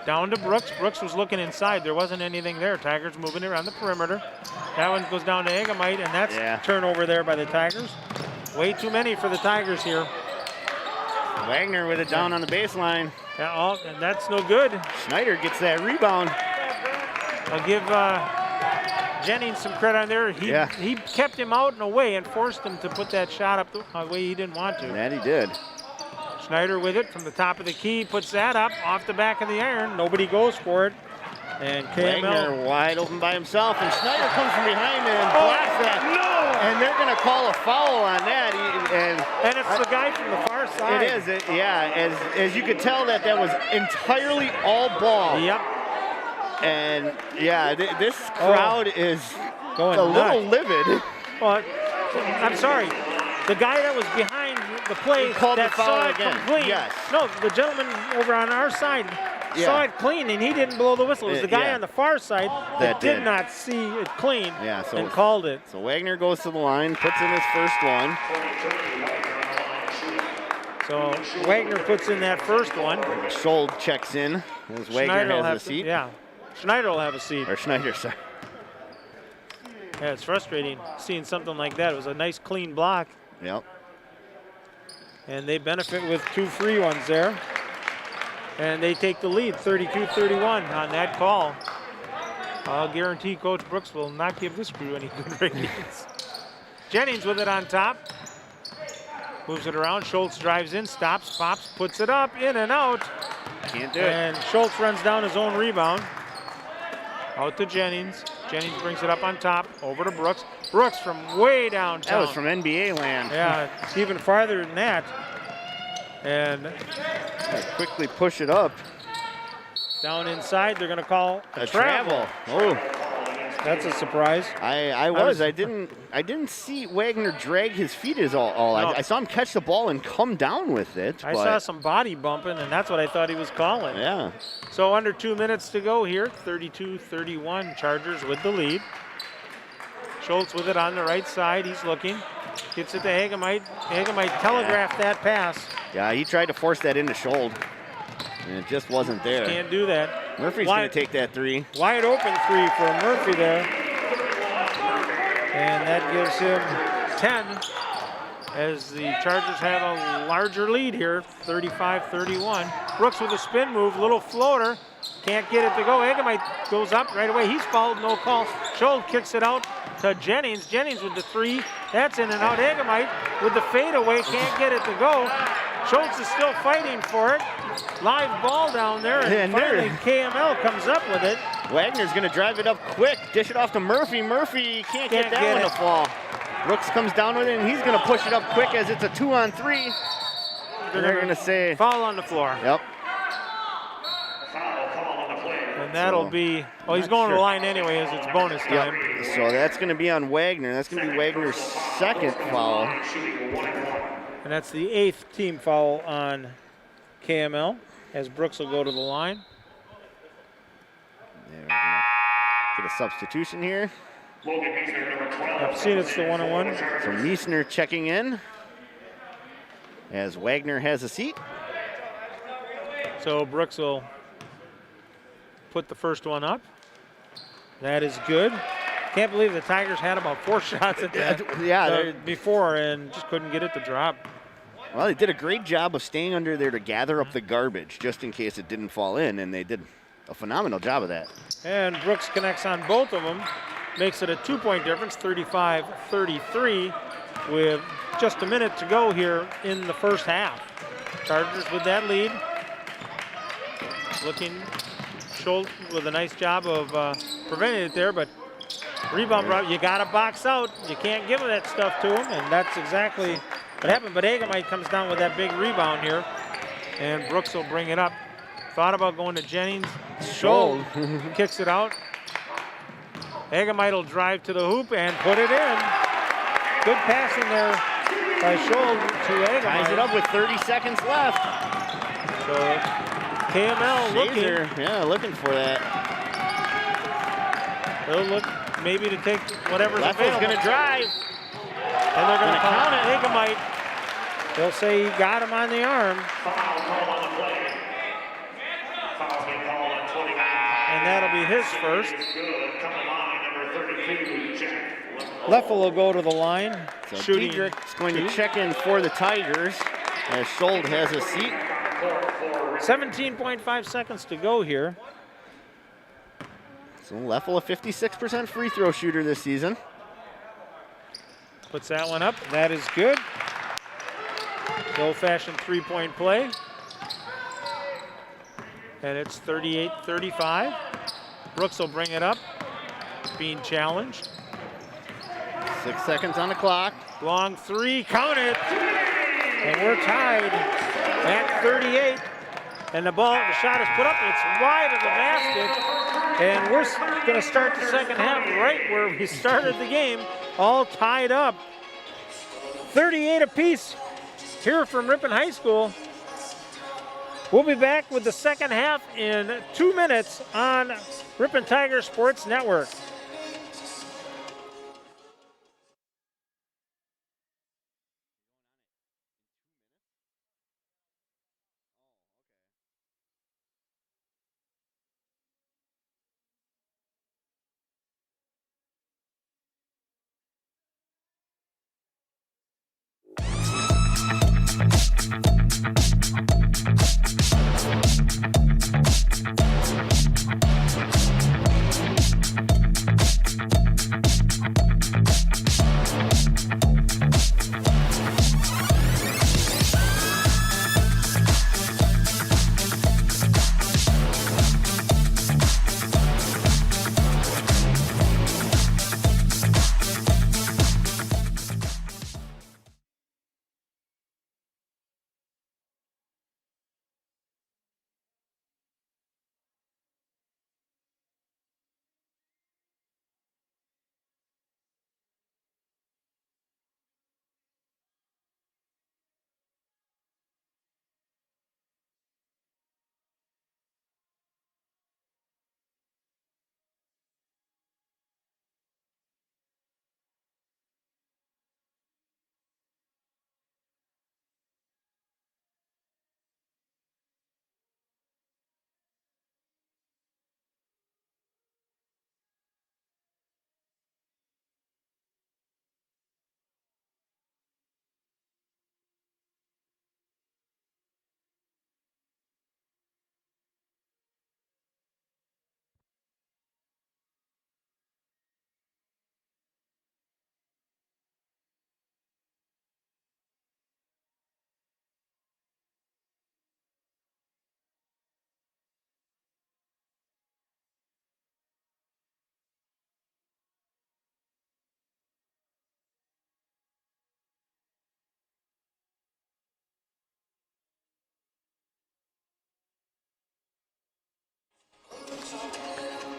Down to Brooks. Brooks was looking inside. There wasn't anything there. Tigers moving around the perimeter. That one goes down to Hagemite, and that's turnover there by the Tigers. Way too many for the Tigers here. Wagner with it down on the baseline. Yeah, and that's no good. Schneider gets that rebound. I'll give Jennings some credit on there. He kept him out and away and forced him to put that shot up the way he didn't want to. That he did. Schneider with it from the top of the key, puts that up off the back of the iron. Nobody goes for it. And KML. Wagner wide open by himself, and Schneider comes from behind and blocks that. No! And they're going to call a foul on that. And it's the guy from the far far side. It is, as you could tell that was entirely all ball. Yep. And yeah, this crowd is going a little nuts. livid. Well, I'm sorry. The guy that was behind the play called that the foul saw it again. come clean. Yes. No, the gentleman over on our side saw it clean and he didn't blow the whistle. It was the guy on the far side that did not see it clean and called it. So Wagner goes to the line, puts in his first one. So Wagner puts in that first one. Scholl checks in as Wagner has a seat. Yeah, Schneider will have a seat. Or Schneider, sorry. Yeah, it's frustrating seeing something like that. It was a nice clean block. Yep. And they benefit with 2 free ones there. And they take the lead, 32-31 on that call. I'll guarantee Coach Brooks will not give this crew any good ratings. Jennings with it on top. Moves it around. Schultz drives in, stops, pops, puts it up, in and out. Can't do it. And Schultz runs down his own rebound. Out to Jennings. Jennings brings it up on top, over to Brooks. Brooks from way downtown. That was from NBA land. Yeah, even farther than that. And quickly push it up. Down inside, they're going to call a travel. Oh, that's a surprise. I didn't see Wagner drag his feet as all. No. I saw him catch the ball and come down with it. I saw some body bumping, and that's what I thought he was calling. Yeah. So under 2 minutes to go here, 32-31, Chargers with the lead. Schultz with it on the right side. He's looking. Gets it to Hagemite. Hagemite telegraphed that pass. Yeah, he tried to force that into Scholl, and it just wasn't there. Just can't do that. Murphy's going to take that 3. Wide open 3 for Murphy there. And that gives him 10 as the Chargers have a larger lead here, 35-31. Brooks with a spin move, little floater. Can't get it to go. Hagemite goes up right away. He's fouled, no call. Scholl kicks it out to Jennings. Jennings with the 3. That's in and out. Hagemite with the fadeaway. Can't get it to go. Schultz is still fighting for it. Live ball down there, and finally KML comes up with it. Wagner's going to drive it up quick, dish it off to Murphy. Murphy can't get that one to fall. Brooks comes down with it, and he's going to push it up quick as it's a 2-on-3. They're going to say foul on the floor. Yep. And that'll be, he's going to the line anyway as it's bonus time. Yep. So that's going to be on Wagner. That's going to be Wagner's second foul. And that's the 8th team foul on KML as Brooks will go to the line. There we go. Get a substitution here. I've seen it's the 1-on-1. So Meissner checking in as Wagner has a seat. So Brooks will put the first one up. That is good. Can't believe the Tigers had about 4 shots at that before and just couldn't get it to drop. Well, they did a great job of staying under there to gather up the garbage just in case it didn't fall in, and they did a phenomenal job of that. And Brooks connects on both of them. Makes it a 2-point difference, 35-33, with just a minute to go here in the first half. Chargers with that lead. Looking, Schultz with a nice job of preventing it there, but rebound, you got to box out. You can't give that stuff to him, and that's exactly what happened. But Hagemite comes down with that big rebound here, and Brooks will bring it up. Thought about going to Jennings. Scholl kicks it out. Hagemite will drive to the hoop and put it in. Good passing there by Scholl to Hagemite. Ties it up with 30 seconds left. So KML looking for that. They'll look maybe to take whatever's available. Going to drive. And they're going to count it. Hagemite. They'll say he got him on the arm. And that'll be his first. Leffel will go to the line. So Diedrich's going to check in for the Tigers as Scholl has a seat. 17.5 seconds to go here. So Leffel, a 56% free throw shooter this season. Puts that one up. That is good. The old-fashioned three-point play. And it's 38-35. Brooks will bring it up. Being And we're tied at 38. And the shot is put up. It's wide of the basket. And we're going to start the second half right where we started the game, all tied up. 38 apiece here from Ripon High School. We'll be back with the second half in 2 minutes on Ripon Tiger Sports Network.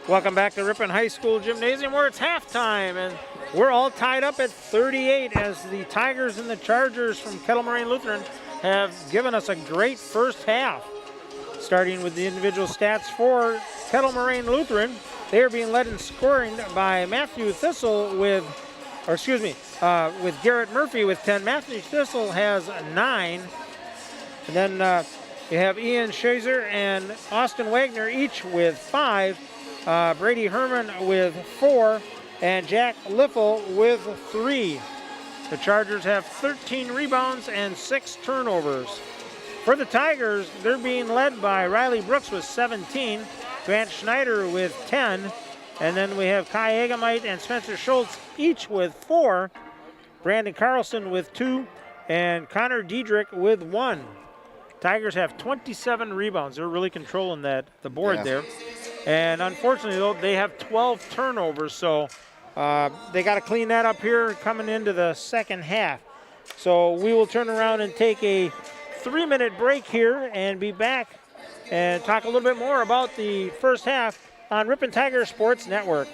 Welcome back to Ripon High School Gymnasium where it's halftime and we're all tied up at 38 as the Tigers and the Chargers from Kettle Moraine Lutheran have given us a great first half. Starting with the individual stats for Kettle Moraine Lutheran, they are being led in scoring by Matthew Thistle with Garrett Murphy with 10. Matthew Thistle has 9. And then you have Ian Shazer and Austin Wagner each with 5. Brady Herman with 4, and Jack Liffle with 3. The Chargers have 13 rebounds and 6 turnovers. For the Tigers, they're being led by Riley Brooks with 17, Grant Schneider with 10, and then we have Kai Agamite and Spencer Schultz each with 4, Brandon Carlson with 2, and Connor Diedrich with 1. Tigers have 27 rebounds. They're really controlling the board there. And unfortunately, though, they have 12 turnovers, so they got to clean that up here coming into the second half. So we will turn around and take a 3-minute break here and be back and talk a little bit more about the first half on Ripon Tiger Sports Network.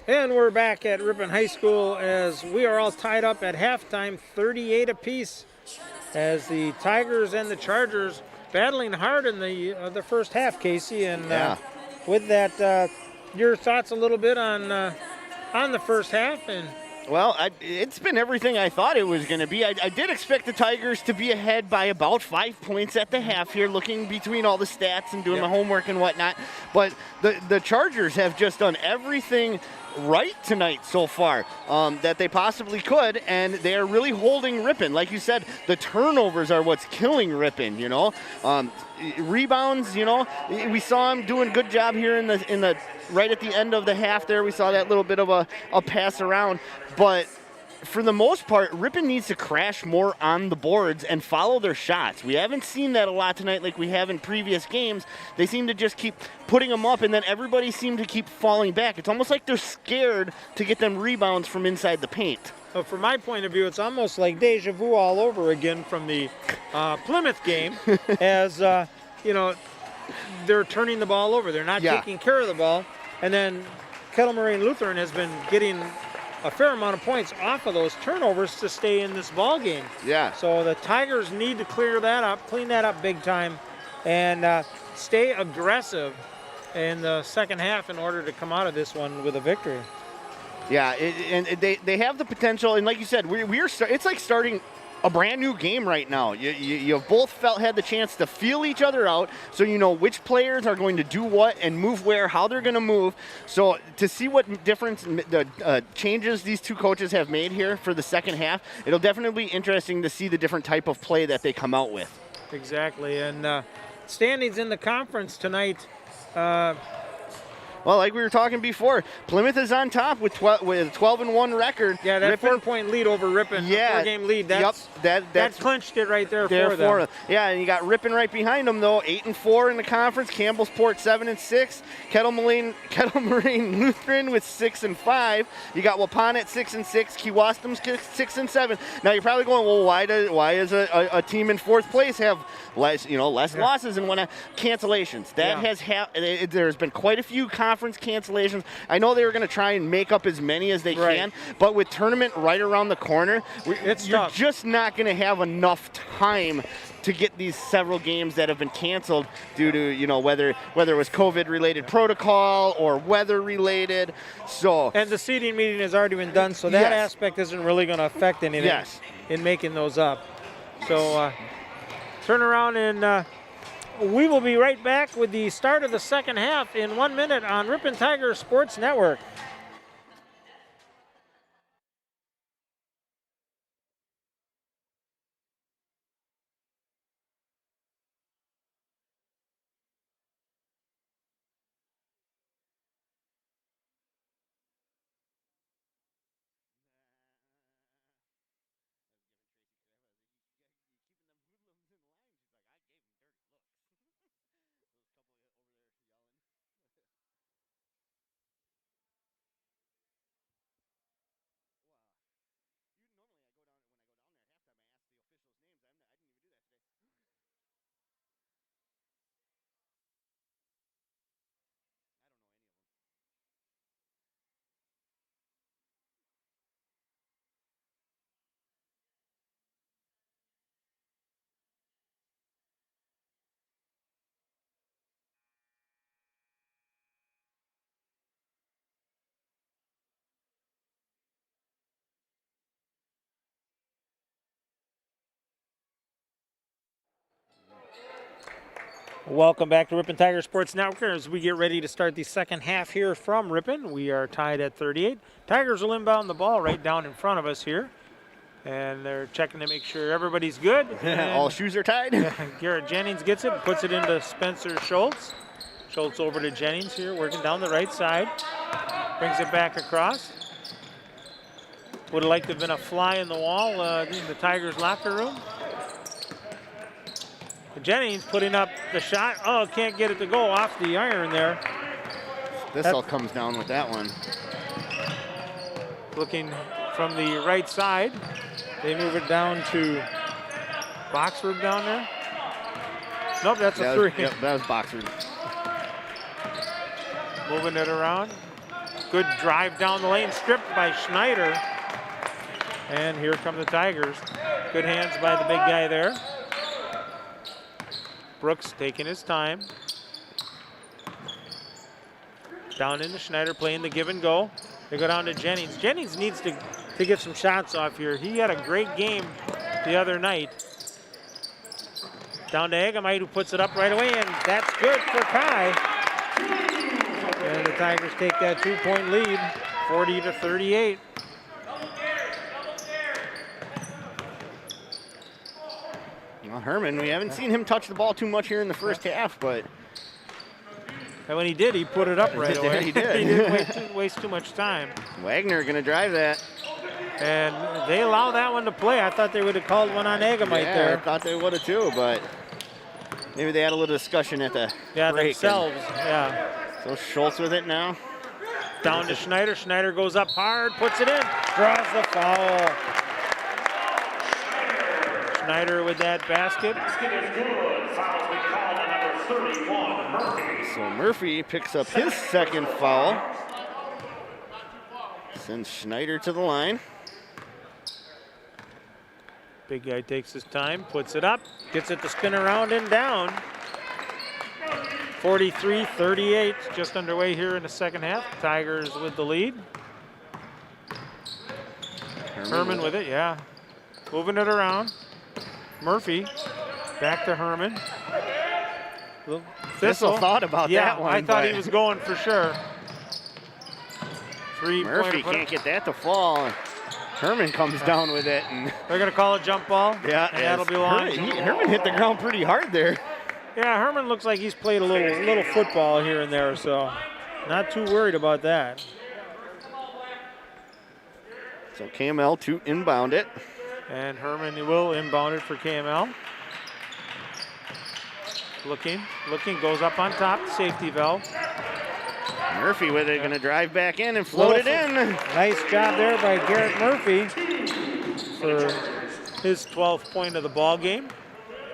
And we're back at Ripon High School as we are all tied up at halftime, 38 apiece, as the Tigers and the Chargers battling hard in the first half, Casey. And with that, your thoughts a little bit on the first half? And well, it's been everything I thought it was going to be. I did expect the Tigers to be ahead by about 5 points at the half here, looking between all the stats and doing my homework and whatnot. But the Chargers have just done everything right tonight so far that they possibly could, and they are really holding Ripon. Like you said, the turnovers are what's killing Ripon, you know. Rebounds, you know, we saw him doing a good job here in the right at the end of the half there. We saw that little bit of a pass around, but for the most part, Ripon needs to crash more on the boards and follow their shots. We haven't seen that a lot tonight like we have in previous games. They seem to just keep putting them up, and then everybody seemed to keep falling back. It's almost like they're scared to get them rebounds from inside the paint. Well, from my point of view, it's almost like deja vu all over again from the Plymouth game, as you know, they're turning the ball over. They're not taking care of the ball, and then Kettle Moraine Lutheran has been getting a fair amount of points off of those turnovers to stay in this ball game. Yeah. So the Tigers need to clear that up, clean that up big time, and stay aggressive in the second half in order to come out of this one with a victory. Yeah, and they have the potential, and like you said, it's like starting a brand new game right now. You both had the chance to feel each other out, so you know which players are going to do what and move where, how they're going to move. So to see what difference the changes these two coaches have made here for the second half, it'll definitely be interesting to see the different type of play that they come out with. Exactly, and standings in the conference tonight. Well, like we were talking before, Plymouth is on top with a 12-1 record. Yeah, that 4-point lead over Ripon, four-game lead. That clinched it right there for them. Yeah, and you got Ripon right behind them though, 8-4 in the conference. Campbellsport 7-6. Kettle Moraine Lutheran with 6-5. You got Waupun at 6-6. Kewaskum's 6-7. Now you're probably going, well, why does a team in fourth place have less losses and whatnot? Cancellations. There's been quite a few conference cancellations. I know they were going to try and make up as many as they can, but with tournament right around the corner, you're just not going to have enough time to get these several games that have been canceled due to, whether it was COVID-related protocol or weather-related. And the seeding meeting has already been done, so that aspect isn't really going to affect anything in making those up. So turn around and we will be right back with the start of the second half in 1 minute on Ripon Tiger Sports Network. Welcome back to Ripon Tiger Sports Network as we get ready to start the second half here from Ripon. We are tied at 38. Tigers will inbound the ball right down in front of us here. And they're checking to make sure everybody's good. All shoes are tied. Garrett Jennings gets it, puts it into Spencer Schultz. Schultz over to Jennings here, working down the right side. Brings it back across. Would have liked to have been a fly in the wall in the Tigers locker room. Jennings putting up the shot. Oh, can't get it to go off the iron there. This all comes down with that one. Looking from the right side. They move it down to Boxford down there. Nope, that's a three. Yep, that was Boxford. Moving it around. Good drive down the lane, stripped by Schneider. And here come the Tigers. Good hands by the big guy there. Brooks taking his time. Down into Schneider playing the give and go. They go down to Jennings. Jennings needs to get some shots off here. He had a great game the other night. Down to Agamite, who puts it up right away, and that's good for Kai. And the Tigers take that 2-point lead, 40-38. Well, Herman, we haven't seen him touch the ball too much here in the first half, but and when he did, he put it up right away. He did. He didn't waste too much time. Wagner going to drive that. And they allow that one to play. I thought they would have called one on Agamite there. I thought they would have too, but maybe they had a little discussion at the break themselves. Yeah. So Schultz with it now. Down to Schneider. Schneider goes up hard, puts it in, draws the foul. Schneider with that basket. Basket is good. Foul will be called on number 31, Murphy. So Murphy picks up his second foul. Sends Schneider to the line. Big guy takes his time, puts it up, gets it to spin around and down. 43-38, just underway here in the second half. Tigers with the lead. Herman with it, yeah. Moving it around. Murphy, back to Herman. Thistle thought about that one. I thought he was going for sure. Murphy can't get that to fall. Herman comes down with it. And they're going to call a jump ball. Yeah, and that'll be long. Herman hit the ground pretty hard there. Yeah, Herman looks like he's played a little football here and there, so not too worried about that. So KML to inbound it. And Herman will inbound it for KML. Looking, goes up on top, safety valve. Murphy with it, going to drive back in and float it in. Nice job there by Garrett Murphy for his 12th point of the ball game.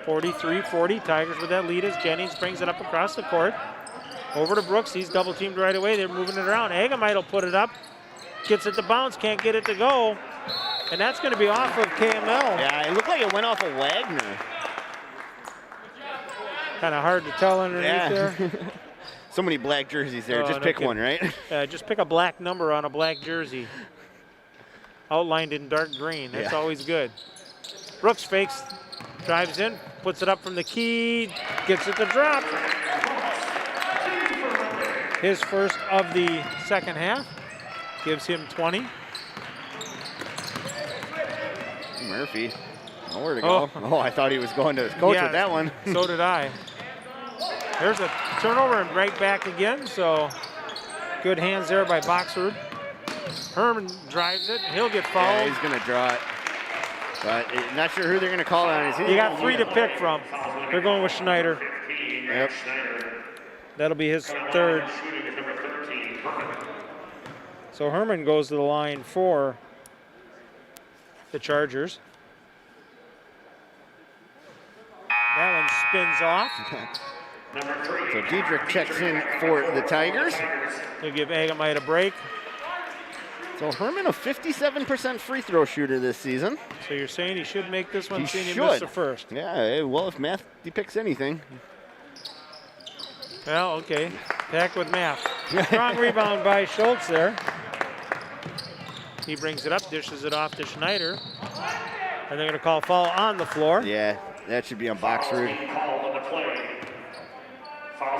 43-40, Tigers with that lead as Jennings brings it up across the court. Over to Brooks, he's double teamed right away. They're moving it around. Agamite will put it up, gets it to bounce, can't get it to go. And that's going to be off of KML. Yeah, it looked like it went off of Wagner. Kind of hard to tell underneath there. So many black jerseys there. Just pick one, right? Just pick a black number on a black jersey. Outlined in dark green. That's always good. Brooks fakes, drives in, puts it up from the key, gets it to drop. His first of the second half. Gives him 20. Murphy. Nowhere to go. Oh, I thought he was going to his coach with that one. So did I. There's a turnover and right back again, so good hands there by Boxford. Herman drives it. He'll get fouled. Yeah, he's going to draw it. But not sure who they're going to call on. You got 3 to pick from. They're going with Schneider. Yep. That'll be his third. So Herman goes to the line for the Chargers. That one spins off. So Diedrich checks in for the Tigers. They'll give Agamite a break. So Herman, a 57% free throw shooter this season. So you're saying he should make this one, seeing he should. missed the first. Yeah, well, if math depicts anything. Well, okay. Back with math. Strong rebound by Schultz there. He brings it up, dishes it off to Schneider. And they're going to call foul on the floor. Yeah, that should be on Boxford.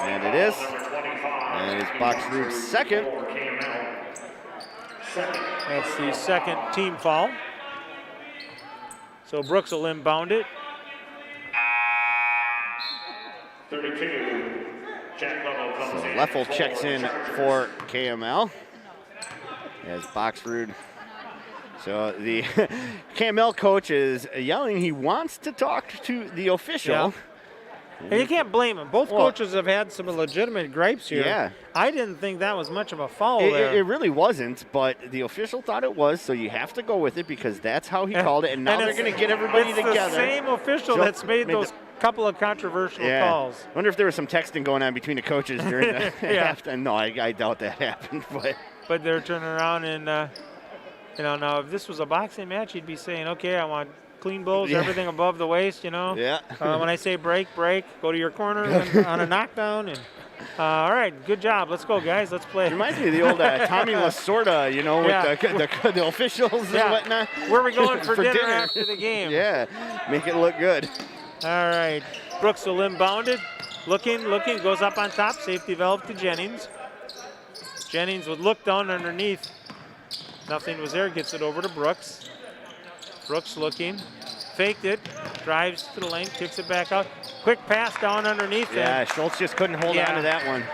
And it is. And it's Boxford's second. That's the second team foul. So Brooks will inbound it. 32. So Leffel checks in for KML. As Boxford. So the KML coach is yelling he wants to talk to the official. Yeah. And you can't blame him. Both coaches have had some legitimate gripes here. Yeah. I didn't think that was much of a foul there. It really wasn't, but the official thought it was, so you have to go with it because that's how he called it, and now they're going to get everybody together. It's the same official that's made those couple of controversial calls. I wonder if there was some texting going on between the coaches during the halftime. No, I doubt that happened, but but they're turning around and, you know, now if this was a boxing match, he'd be saying, okay, I want clean blows, everything above the waist, you know. Yeah. When I say break, go to your corner and, on a knockdown. And all right, good job. Let's go, guys. Let's play. Reminds me of the old Tommy Lasorda, you know, with the officials and whatnot. Where are we going for dinner after the game? Yeah, make it look good. All right, Brooks will inbound it. Looking, goes up on top. Safety valve to Jennings. Jennings would look down underneath. Nothing was there. Gets it over to Brooks. Brooks looking, faked it, drives to the lane, kicks it back out. Quick pass down underneath. Yeah, Schultz just couldn't hold on to that one.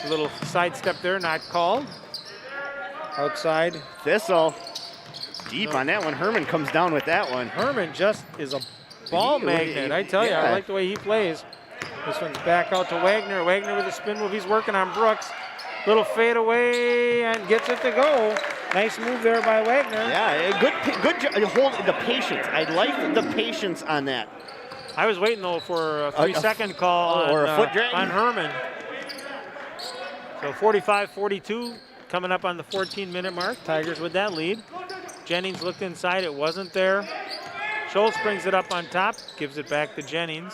A little sidestep there, not called. Outside. Thistle, deep on that one. Herman comes down with that one. Herman just is a ball magnet, I tell you. I like the way he plays. This one's back out to Wagner. Wagner with a spin move. He's working on Brooks. Little fade away and gets it to go. Nice move there by Wagner. Yeah, good job. Hold the patience. I like the patience on that. I was waiting though for a 3-second call or a foot drag on Herman. So 45-42 coming up on the 14-minute mark. Tigers with that lead. Jennings looked inside. It wasn't there. Schultz brings it up on top. Gives it back to Jennings.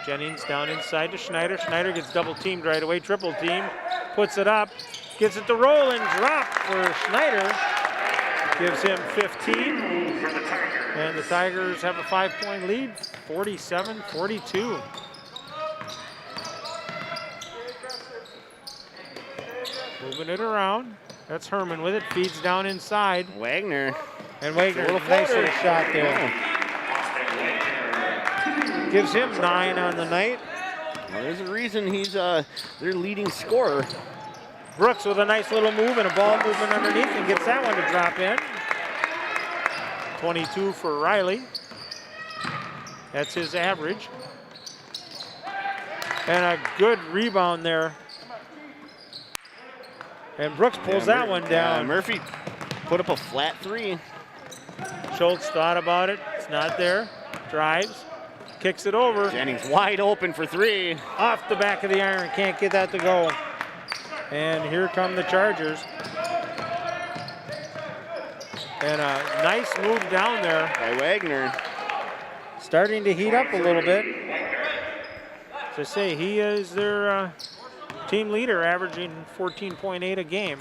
Jennings down inside to Schneider. Schneider gets double teamed right away, triple teamed, puts it up, gets it to roll and drop for Schneider. Gives him 15. And the Tigers have a 5-point lead, 47-42. Moving it around. That's Herman with it, feeds down inside. Wagner. And Wagner, nice little shot there. Gives him 9 on the night. Well, there's a reason he's their leading scorer. Brooks with a nice little move and a ball movement underneath and gets that one to drop in. 22 for Riley. That's his average. And a good rebound there. And Brooks pulls that one down. Murphy put up a flat 3. Schultz thought about it. It's not there. Drives. Kicks it over. Jennings wide open for 3. Off the back of the iron. Can't get that to go. And here come the Chargers. And a nice move down there. By Wagner. Starting to heat up a little bit. As I say, he is their team leader, averaging 14.8 a game.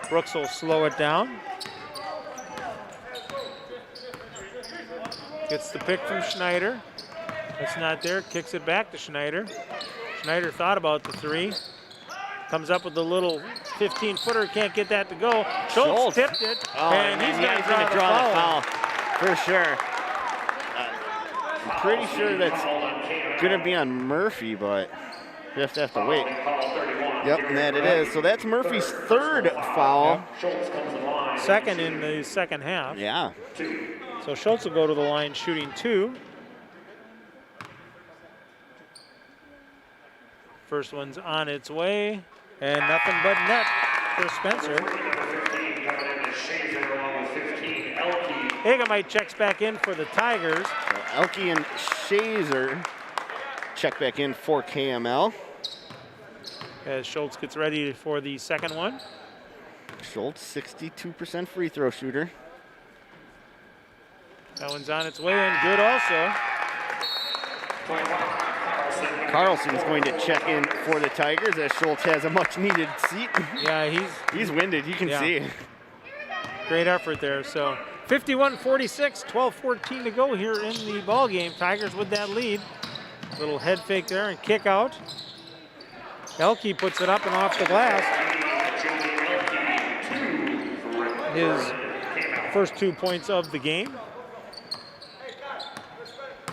Brooks will slow it down. Gets the pick from Schneider. That's not there. Kicks it back to Schneider. Schneider thought about the 3. Comes up with a little 15-footer. Can't get that to go. Schultz tipped it. And he's going to draw the foul. For sure. I'm pretty sure that's going to be on Murphy, but you have to wait. Yep, and that it is. So that's Murphy's 3rd foul. Second in the second half. Yeah. So Schultz will go to the line shooting 2. First one's on its way, and nothing but net for Spencer. Hagemite checks back in for the Tigers. So Elke and Shazer check back in for KML. As Schultz gets ready for the second one. Schultz, 62% free throw shooter. That one's on its way and good also. Carlson's going to check in for the Tigers as Schultz has a much needed seat. Yeah, he's winded, you can see. Great effort there. So 51-46, 12-14 to go here in the ball game. Tigers with that lead. Little head fake there and kick out. Elke puts it up and off the glass. His first 2 points of the game.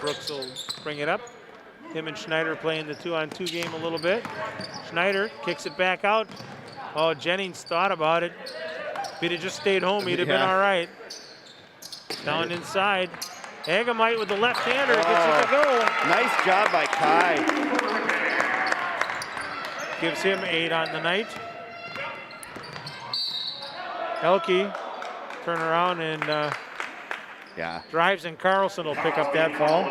Brooks will bring it up. Him and Schneider playing the 2-on-2 game a little bit. Schneider kicks it back out. Oh, Jennings thought about it. If he'd have just stayed home, he'd have been all right. Down inside. Hagemite with the left-hander gets it to go. Nice job by Kai. Gives him 8 on the night. Elke turn around and drives, and Carlson will pick up that ball.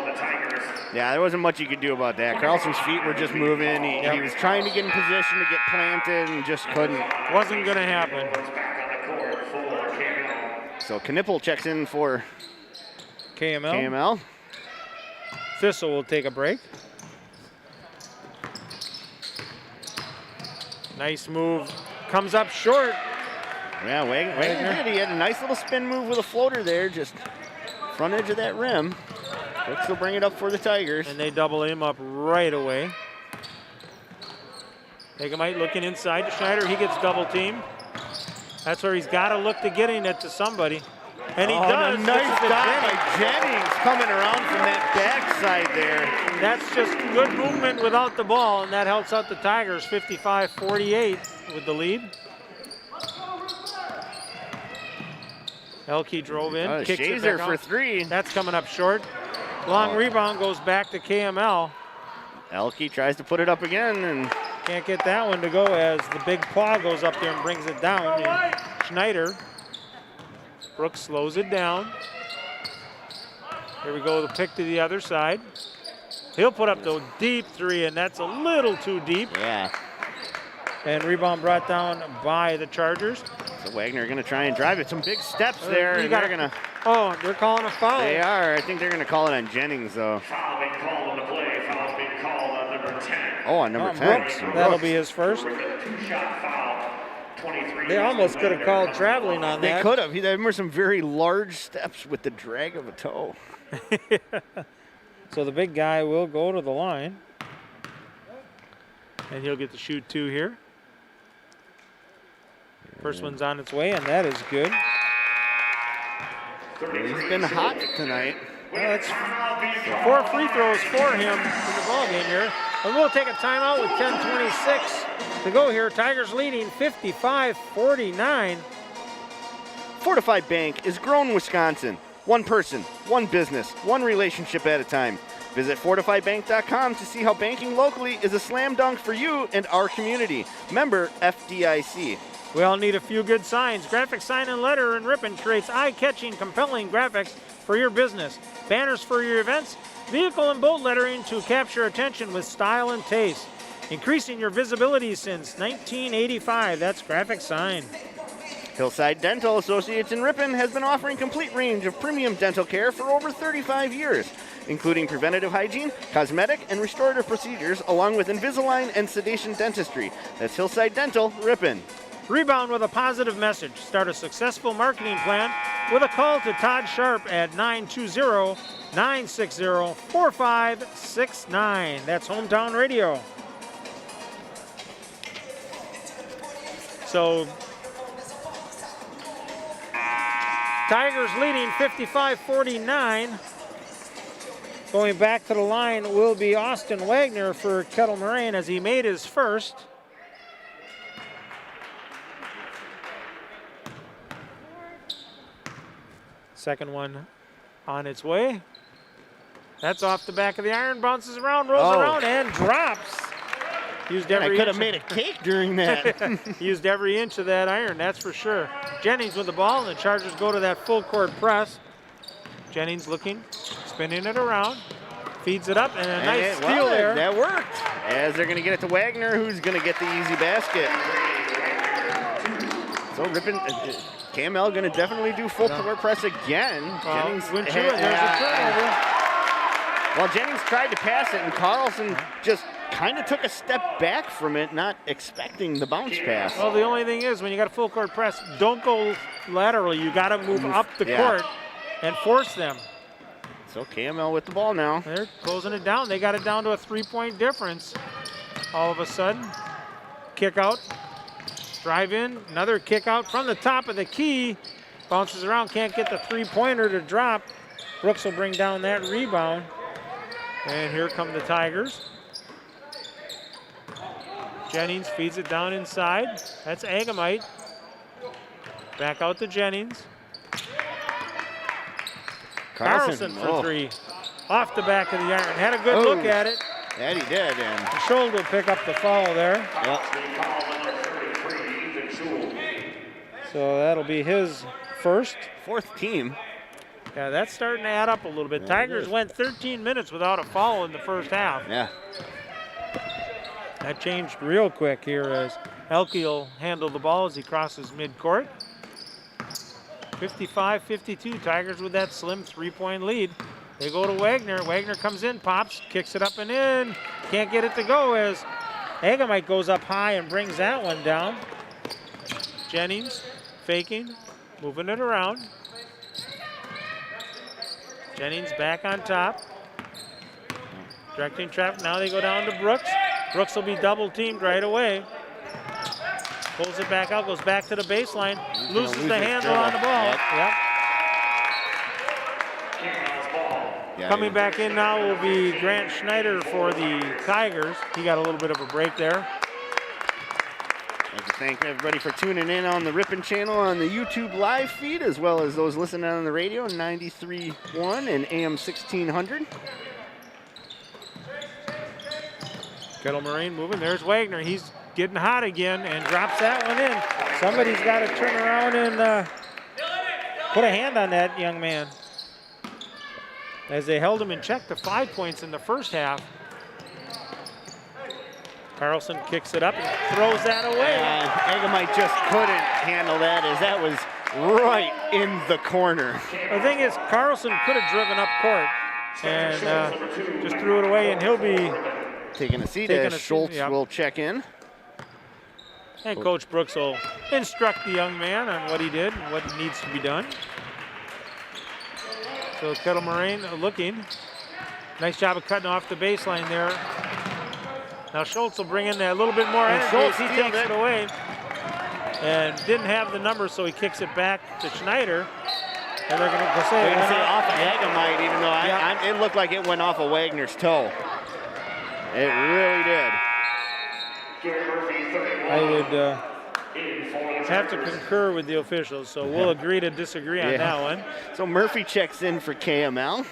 Yeah, there wasn't much you could do about that. Carlson's feet were just moving. He was trying to get in position to get planted and just couldn't. Wasn't going to happen. So Knipple checks in for KML. Thistle will take a break. Nice move. Comes up short. Yeah, Wagner did. He had a nice little spin move with a floater there, just front edge of that rim. Brooks will bring it up for the Tigers. And they double him up right away. Egamite looking inside to Schneider. He gets double teamed. That's where he's got to look to getting it to somebody. And he does. A nice dive by Jennings coming around from that backside there. That's just good movement without the ball, and that helps out the Tigers 55-48 with the lead. Elke drove in, kicks it back for out. 3. That's coming up short. Long rebound goes back to KML. Elke tries to put it up again and can't get that one to go as the big paw goes up there and brings it down. And Schneider. Brooks slows it down. Here we go, the pick to the other side. He'll put up the deep 3, and that's a little too deep. Yeah. And rebound brought down by the Chargers. So Wagner going to try and drive it. Some big steps there. And they're gonna. Oh, they're calling a foul. They are. I think they're going to call it on Jennings, though. Foul being called on the play. Foul's being called on number 10. Oh, on number 10. Brooks. That'll be his first. With a 2-shot foul. They almost could have called traveling on that. They could have. There were some very large steps with the drag of a toe. So the big guy will go to the line. And he'll get to shoot 2 here. First one's on its way, and that is good. He's been hot tonight. Well, it's 4 free throws for him in the ball game here. And we'll take a timeout with 10:26 to go here. Tigers leading 55-49. Fortified Bank is grown Wisconsin. One person, one business, one relationship at a time. Visit fortifiedbank.com to see how banking locally is a slam dunk for you and our community. Member FDIC. We all need a few good signs. Graphic Sign and Letter in Ripon creates eye-catching, compelling graphics for your business. Banners for your events. Vehicle and boat lettering to capture attention with style and taste. Increasing your visibility since 1985. That's Graphic Sign. Hillside Dental Associates in Ripon has been offering complete range of premium dental care for over 35 years, including preventative hygiene, cosmetic, and restorative procedures, along with Invisalign and sedation dentistry. That's Hillside Dental, Ripon. Rebound with a positive message. Start a successful marketing plan with a call to Todd Sharp at 920-960-4569. That's Hometown Radio. So, Tigers leading 55-49. Going back to the line will be Austin Wagner for Kettle Moraine as he made his first. Second one on its way. That's off the back of the iron, bounces around, rolls around, and drops. Used every I could have made a cake during that. Used every inch of that iron, that's for sure. Jennings with the ball, and the Chargers go to that full court press. Jennings looking, spinning it around, feeds it up, and a nice steal there. That worked. As they're going to get it to Wagner, who's going to get the easy basket. So Ripon, KML going to definitely do full court press again. Jennings went to it, there's a turnover. Well, Jennings tried to pass it, and Carlson just kind of took a step back from it, not expecting the bounce pass. Well, the only thing is, when you got a full court press, don't go laterally. You got to move up the court and force them. So KML with the ball now. They're closing it down. They got it down to a 3-point difference. All of a sudden, kick out, drive in, another kick out from the top of the key. Bounces around, can't get the 3-pointer to drop. Brooks will bring down that rebound. And here come the Tigers. Jennings feeds it down inside. That's Egamite. Back out to Jennings. Carlson for 3. Off the back of the iron. Had a good look at it. That he did. And the shoulder will pick up the foul there. Yep. So that'll be his first. 4th team. Yeah, that's starting to add up a little bit. Yeah, Tigers went 13 minutes without a foul in the first half. Yeah. That changed real quick here as Elke will handle the ball as he crosses midcourt. 55-52, Tigers with that slim 3-point lead. They go to Wagner. Wagner comes in, pops, kicks it up and in. Can't get it to go as Agamite goes up high and brings that one down. Jennings faking, moving it around. Jennings back on top. Directing traffic, now they go down to Brooks. Brooks will be double teamed right away. Pulls it back out, goes back to the baseline, loses the handle on the ball. Yep. Yeah, Coming back in now will be Grant Schneider for the Tigers. He got a little bit of a break there. I'd like to thank everybody for tuning in on the Ripon channel on the YouTube live feed, as well as those listening on the radio, 93.1 and AM 1600. Kettle Moraine moving. There's Wagner. He's getting hot again and drops that one in. Somebody's got to turn around and put a hand on that young man. As they held him in check to 5 points in the first half. Carlson kicks it up and throws that away. Agamite just couldn't handle that, as that was right in the corner. The thing is, Carlson could have driven up court and just threw it away, and he'll be taking a seat as Schultz will check in. And Coach Brooks will instruct the young man on what he did and what needs to be done. So Kettle Moraine looking. Nice job of cutting off the baseline there. Now Schultz will bring in that little bit more energy. Schultz, he takes it away. And didn't have the number, so he kicks it back to Schneider. And they're going to say off of Agamite, even though it looked like it went off of Wagner's toe. It really did. I would have to concur with the officials, so we'll agree to disagree on that one. So Murphy checks in for KML.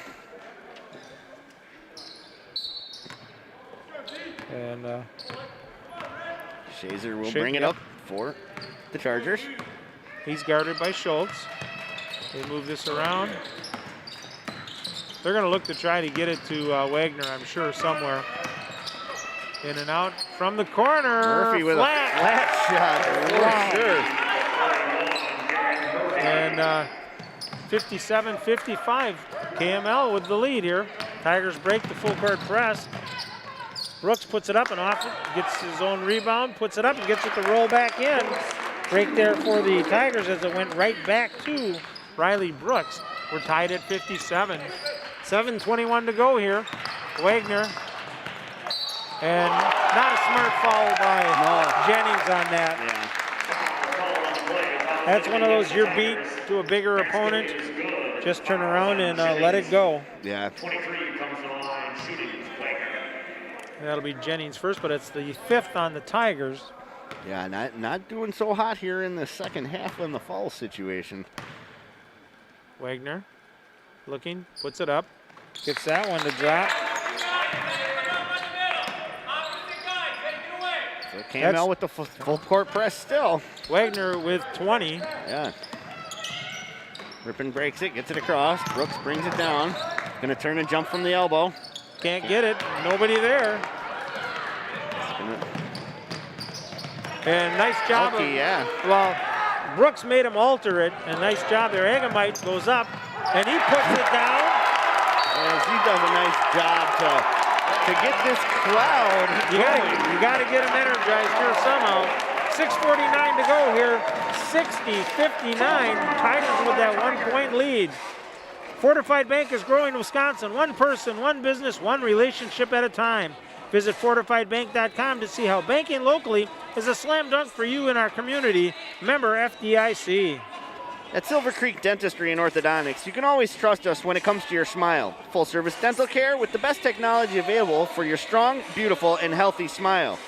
And Shazer will bring it up for the Chargers. He's guarded by Schultz. They move this around. They're going to look to try to get it to Wagner, I'm sure, somewhere. In and out from the corner. Murphy with a flat shot. Wow. And 57-55. KML with the lead here. Tigers break the full court press. Brooks puts it up and off it. Gets his own rebound, puts it up and gets it to roll back in. Break there for the Tigers as it went right back to Riley Brooks. We're tied at 57. 7:21 to go here. Wagner. And not a smart foul by Jennings on that. Yeah. That's one of those you're beat to a bigger opponent. Just turn around and let it go. Yeah. 23 comes to the line, shooting That'll be Jennings first, but it's the fifth on the Tigers. Yeah, not doing so hot here in the second half in the foul situation. Wagner looking, puts it up, gets that one to drop. So KML with the full court press still. Wagner with 20. Yeah. Ripon breaks it, gets it across. Brooks brings it down. Gonna turn and jump from the elbow. Can't get it, nobody there. And nice job well, Brooks made him alter it, and nice job there. Agamite goes up, and he puts it down. As he does a nice job to get this crowd going. You got to get them energized here somehow. 6:49 to go here, 60-59. Tigers with that 1 point lead. Fortified Bank is growing in Wisconsin. One person, one business, one relationship at a time. Visit fortifiedbank.com to see how banking locally is a slam dunk for you in our community. Member FDIC. At Silver Creek Dentistry and Orthodontics, you can always trust us when it comes to your smile. Full service dental care with the best technology available for your strong, beautiful, and healthy smile.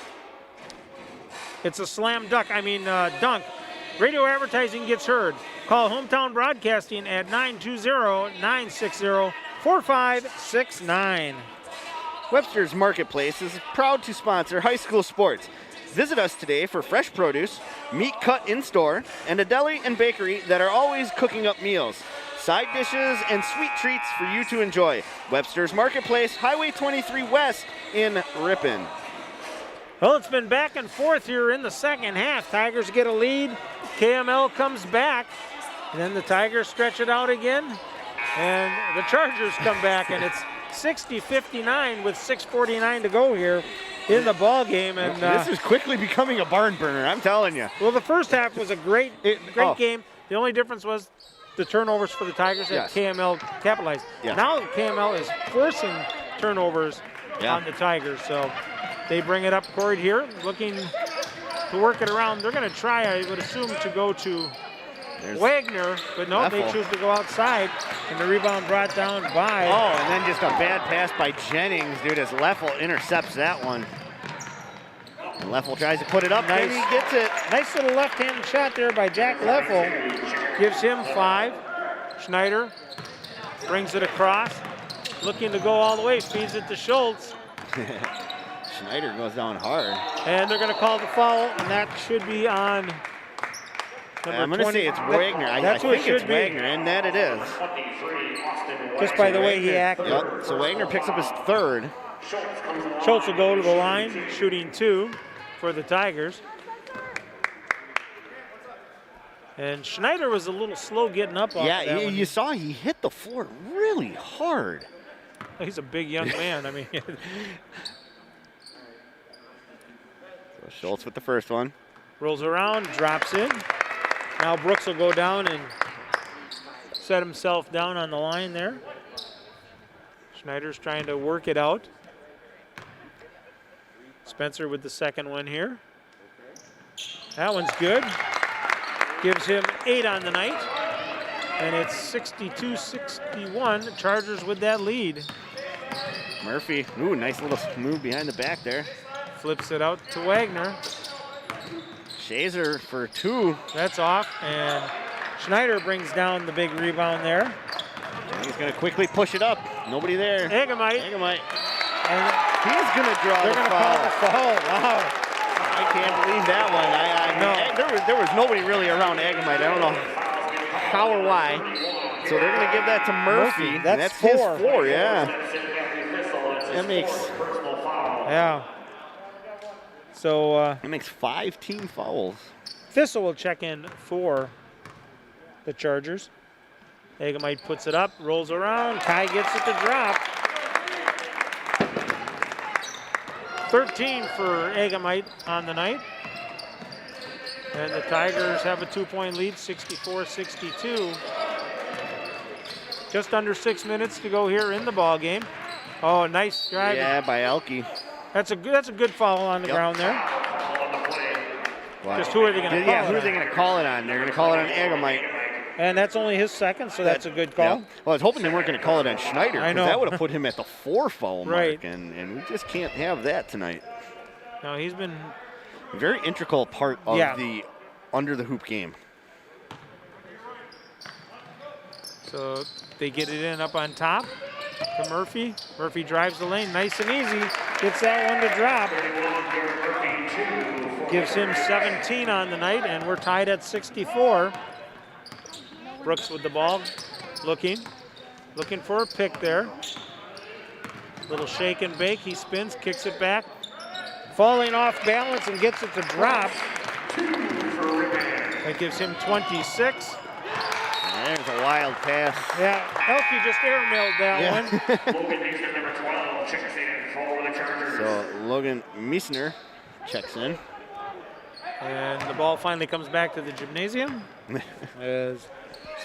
It's a slam dunk. Dunk. Radio advertising gets heard. Call Hometown Broadcasting at 920-960-4569. Webster's Marketplace is proud to sponsor high school sports. Visit us today for fresh produce, meat cut in store, and a deli and bakery that are always cooking up meals. side dishes, and sweet treats for you to enjoy. Webster's Marketplace, Highway 23 West in Ripon. Well, it's been back and forth here in the second half. Tigers get a lead. KML comes back. And then the Tigers stretch it out again. And the Chargers come back, and it's 60-59 with 6:49 to go here in the ball game. And this is quickly becoming a barn burner, I'm telling you. well, the first half was a great game. The only difference was the turnovers for the Tigers that KML capitalized. Yeah. Now KML is forcing turnovers on the Tigers. So they bring it up court here, looking to work it around. They're going to try, I would assume, to go to Wagner, but no, they choose to go outside, and the rebound brought down by. Oh, and then just a bad pass by Jennings, dude, as Leffel intercepts that one. And Leffel tries to put it up, and he gets it. Nice little left-handed shot there by Jack Leffel. Gives him 5. Schneider brings it across, looking to go all the way, feeds it to Schultz. Schneider goes down hard. And they're going to call the foul, and that should be on I'm going to say it's Wagner. I think it's Wagner, and that it is. Just by the way he acted. Yep. So Wagner picks up his 3rd. Schultz will go to the line, shooting 2 for the Tigers. And Schneider was a little slow getting up off that one. You saw he hit the floor really hard. He's a big young man. I mean, so Schultz with the first one. Rolls around, drops in. Now Brooks will go down and set himself down on the line there. Schneider's trying to work it out. Spencer with the second one here. That one's good. Gives him 8 on the night. And it's 62-61. Chargers with that lead. Murphy, ooh, nice little move behind the back there. Flips it out to Wagner. Shazer for 2. That's off, and Schneider brings down the big rebound there. And he's going to quickly push it up. Nobody there. Egamite. And he's going to draw the foul. They're going to call the foul. Wow. I can't believe that one. There was nobody really around Egamite. I don't know how or why. So they're going to give that to Murphy. That's his 4. 4, yeah. That makes... Yeah. So that makes 5 team fouls. Thistle will check in for the Chargers. Egamite puts it up, rolls around. Kai gets it to drop. 13 for Egamite on the night. And the Tigers have a 2-point lead, 64-62. Just under 6 minutes to go here in the ball game. Oh, nice drive. Yeah, by Elke. That's a good foul on the ground there. Wow. Just who are they going to call it who are they going to call it on? They're going to call it on Egamite. And that's only his second, so that's a good call. Yeah. Well, I was hoping they weren't going to call it on Schneider. I know. That would have put him at the 4 foul Right. mark, and we just can't have that tonight. No, he's been a very integral part of the under the hoop game. So they get it in up on top to Murphy. Murphy drives the lane, nice and easy. Gets that one to drop. Gives him 17 on the night, and we're tied at 64. Brooks with the ball, looking for a pick there. Little shake and bake, he spins, kicks it back. Falling off balance and gets it to drop. That gives him 26. And there's a wild pass. Yeah, Elke just airmailed that one. Logan Meisner, number 12, checks in for the Chargers. So Logan Meisner checks in. And the ball finally comes back to the gymnasium as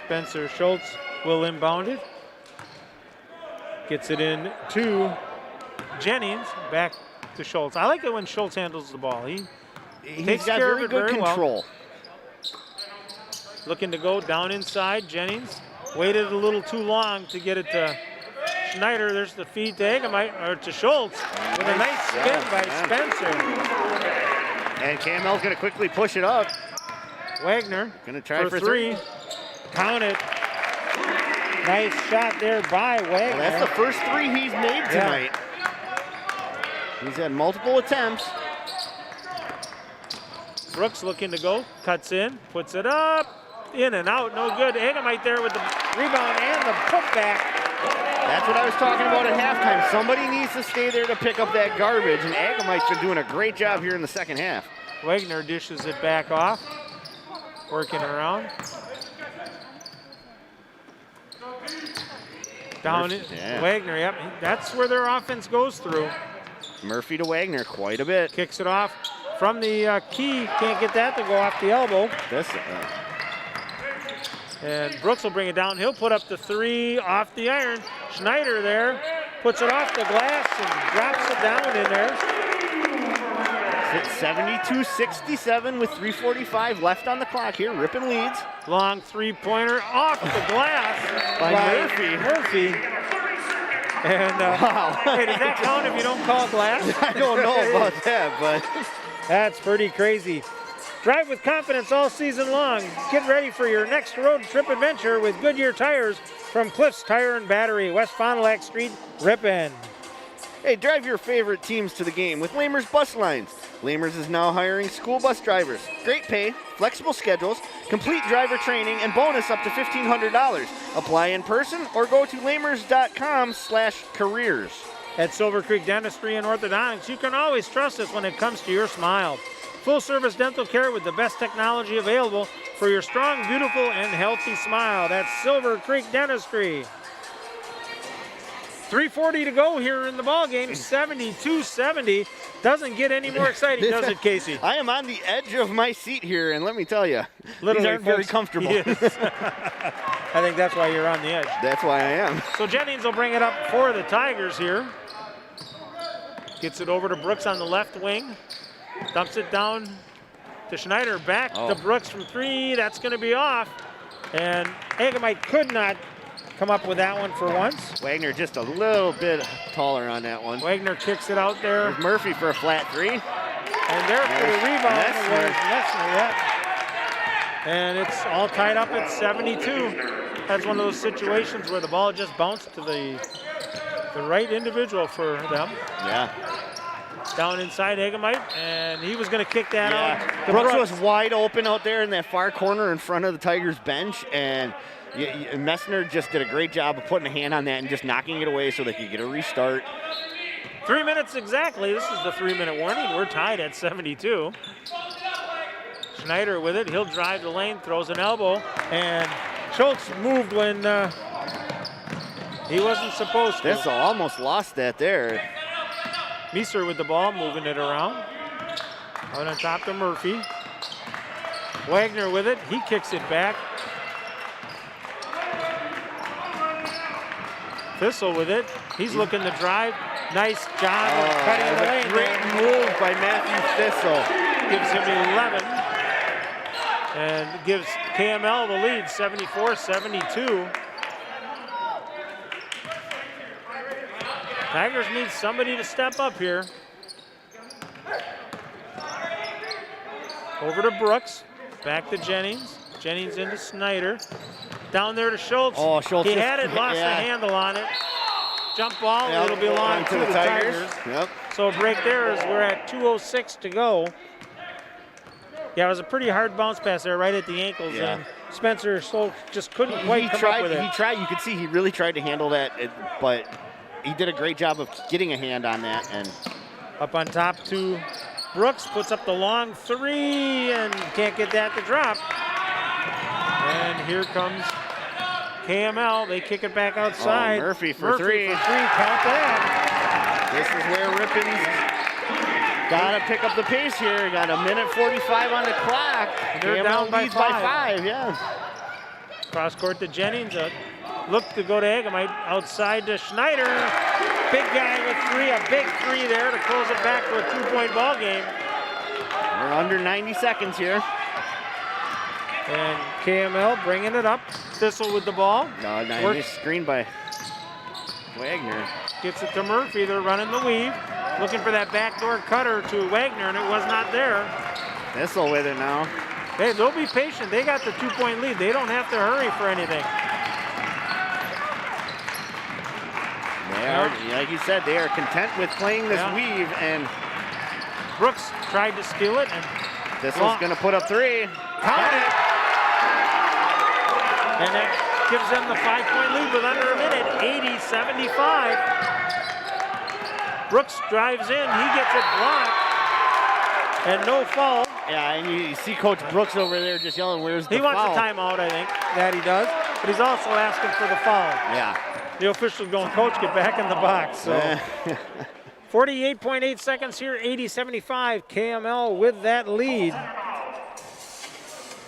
Spencer Schultz will inbound it. Gets it in to Jennings, back to Schultz. I like it when Schultz handles the ball. He's got very good control. Well. Looking to go down inside. Jennings waited a little too long to get it to Schneider. There's the feed to Egamite, or to Schultz with a nice spin by Spencer. And KML's going to quickly push it up. Wagner going to try for 3. Count it. Nice shot there by Wagner. Well, that's the first 3 he's made tonight. He's had multiple attempts. Brooks looking to go, cuts in, puts it up. in and out, no good. Egamite there with the rebound and the putback. That's what I was talking about at halftime. Somebody needs to stay there to pick up that garbage, and Agamite's been doing a great job here in the second half. Wagner dishes it back off, working around. Down in Wagner, yep. That's where their offense goes through. Murphy to Wagner quite a bit. Kicks it off from the key. Can't get that to go off the elbow. And Brooks will bring it down. He'll put up the three off the iron. Schneider there puts it off the glass and drops it down in there. It's 72-67 with 3:45 left on the clock here. Ripon leads. Long three-pointer off the glass by Murphy. And wow. Hey, does that count if you don't call glass? I don't know about that, but that's pretty crazy. Drive with confidence all season long. Get ready for your next road trip adventure with Goodyear tires from Cliffs Tire and Battery, West Fond du Lac Street, Ripon. Hey, drive your favorite teams to the game with Lamers Bus Lines. Lamers is now hiring school bus drivers. Great pay, flexible schedules, complete driver training, and bonus up to $1,500. Apply in person or go to lamers.com/careers. At Silver Creek Dentistry and Orthodontics, you can always trust us when it comes to your smile. Full-service dental care with the best technology available for your strong, beautiful, and healthy smile. That's Silver Creek Dentistry. 3:40 to go here in the ball game. 72-70. Doesn't get any more exciting, does it, Casey? I am on the edge of my seat here, and let me tell you, these aren't very comfortable. I think that's why you're on the edge. That's why I am. So Jennings will bring it up for the Tigers here. Gets it over to Brooks on the left wing. Dumps it down to Schneider. Back to Brooks from three. That's going to be off. And Agamite could not come up with that one for once. Wagner just a little bit taller on that one. Wagner kicks it out there. There's Murphy for a flat three. And there for the rebound was Messner. And it's all tied up at 72. That's one of those situations where the ball just bounced to the right individual for them. Yeah. Down inside Agamite, and he was going to kick that out. Brooks was wide open out there in that far corner in front of the Tigers bench, and Messner just did a great job of putting a hand on that and just knocking it away so they could get a restart. 3 minutes exactly. This is the 3-minute warning. We're tied at 72. Schneider with it. He'll drive the lane, throws an elbow, and Schultz moved when he wasn't supposed to. This almost lost that there. Meeser with the ball, moving it around. Out on top to Murphy. Wagner with it. He kicks it back. Thistle with it. He's looking to drive. Nice job of cutting the lane. Great move by Matthew Thistle. Gives him 11. And gives KML the lead, 74-72. Tigers need somebody to step up here. Over to Brooks. Back to Jennings. Jennings into Snyder. Down there to Schultz. Oh, Schultz. He had it, lost the handle on it. Jump ball, it'll belong to the Tigers. Yep. So a break there as we're at 2:06 to go. Yeah, it was a pretty hard bounce pass there right at the ankles. Yeah. And Spencer just couldn't quite come up with it. He tried, you could see he really tried to handle that, but he did a great job of getting a hand on that. And up on top to Brooks, puts up the long three and can't get that to drop. And here comes KML. They kick it back outside. Murphy for three. Count that. This is where Ripon's got to pick up the pace here. Got a minute 45 on the clock. They're down by five. Yeah. Cross court to Jennings. Look to go to Agamite. Outside to Schneider. Big guy with three. A big three there to close it back to a 2-point ball game. We're under 90 seconds here. And KML bringing it up. Thistle with the ball. Nice screen by Wagner. Gets it to Murphy. They're running the weave. Looking for that backdoor cutter to Wagner, and it was not there. Thistle with it now. Hey, they'll be patient. They got the 2-point lead. They don't have to hurry for anything. They are, like you said, they are content with playing this weave, and Brooks tried to steal it, and Thistle's going to put up three. Count it. And that gives them the 5-point lead with under a minute, 80-75. Brooks drives in, he gets it blocked, and no foul. Yeah, and you see Coach Brooks over there just yelling, where's the He foul? wants a timeout, I think, that he does, but he's also asking for the foul. Yeah. The official's going, Coach, get back in the box. So 48.8 seconds here, 80-75, KML with that lead.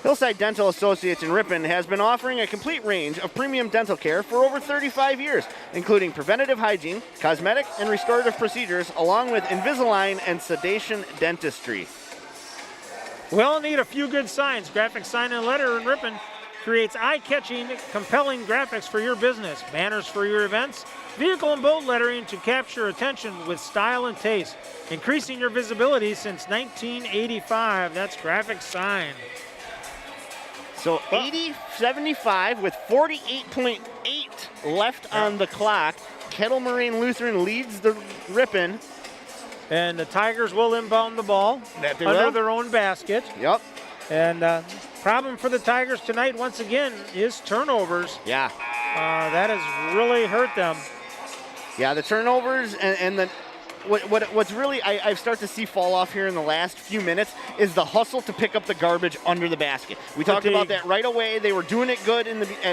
Hillside Dental Associates in Ripon has been offering a complete range of premium dental care for over 35 years, including preventative hygiene, cosmetic and restorative procedures, along with Invisalign and sedation dentistry. Well, need a few good signs. Graphic Sign and Letter in Ripon creates eye-catching, compelling graphics for your business, banners for your events, vehicle and boat lettering to capture attention with style and taste, increasing your visibility since 1985. That's Graphic Sign. So 80-75 with 48.8 left on the clock. Kettle Moraine Lutheran leads the Ripon. And the Tigers will inbound the ball That they under will. their own basket. Yep. And problem for the Tigers tonight, once again, is turnovers. Yeah. That has really hurt them. Yeah, the turnovers and the what's really I've started to see fall off here in the last few minutes is the hustle to pick up the garbage under the basket. We talked about that right away. They were doing it good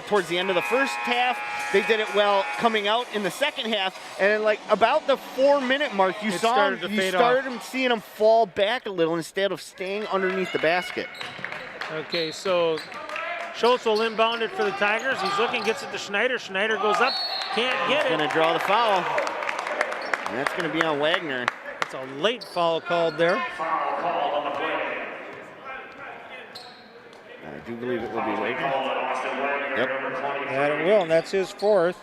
towards the end of the first half. They did it well coming out in the second half, and like about the 4-minute mark, you started seeing them fall back a little instead of staying underneath the basket. Okay, so Schultz will inbound it for the Tigers. He's looking, gets it to Schneider. Schneider goes up, can't get it. Going to draw the foul. And that's going to be on Wagner. It's a late foul called there. Foul called on the play. I do believe it will be Wagner. Yep. And it will, and that's his fourth.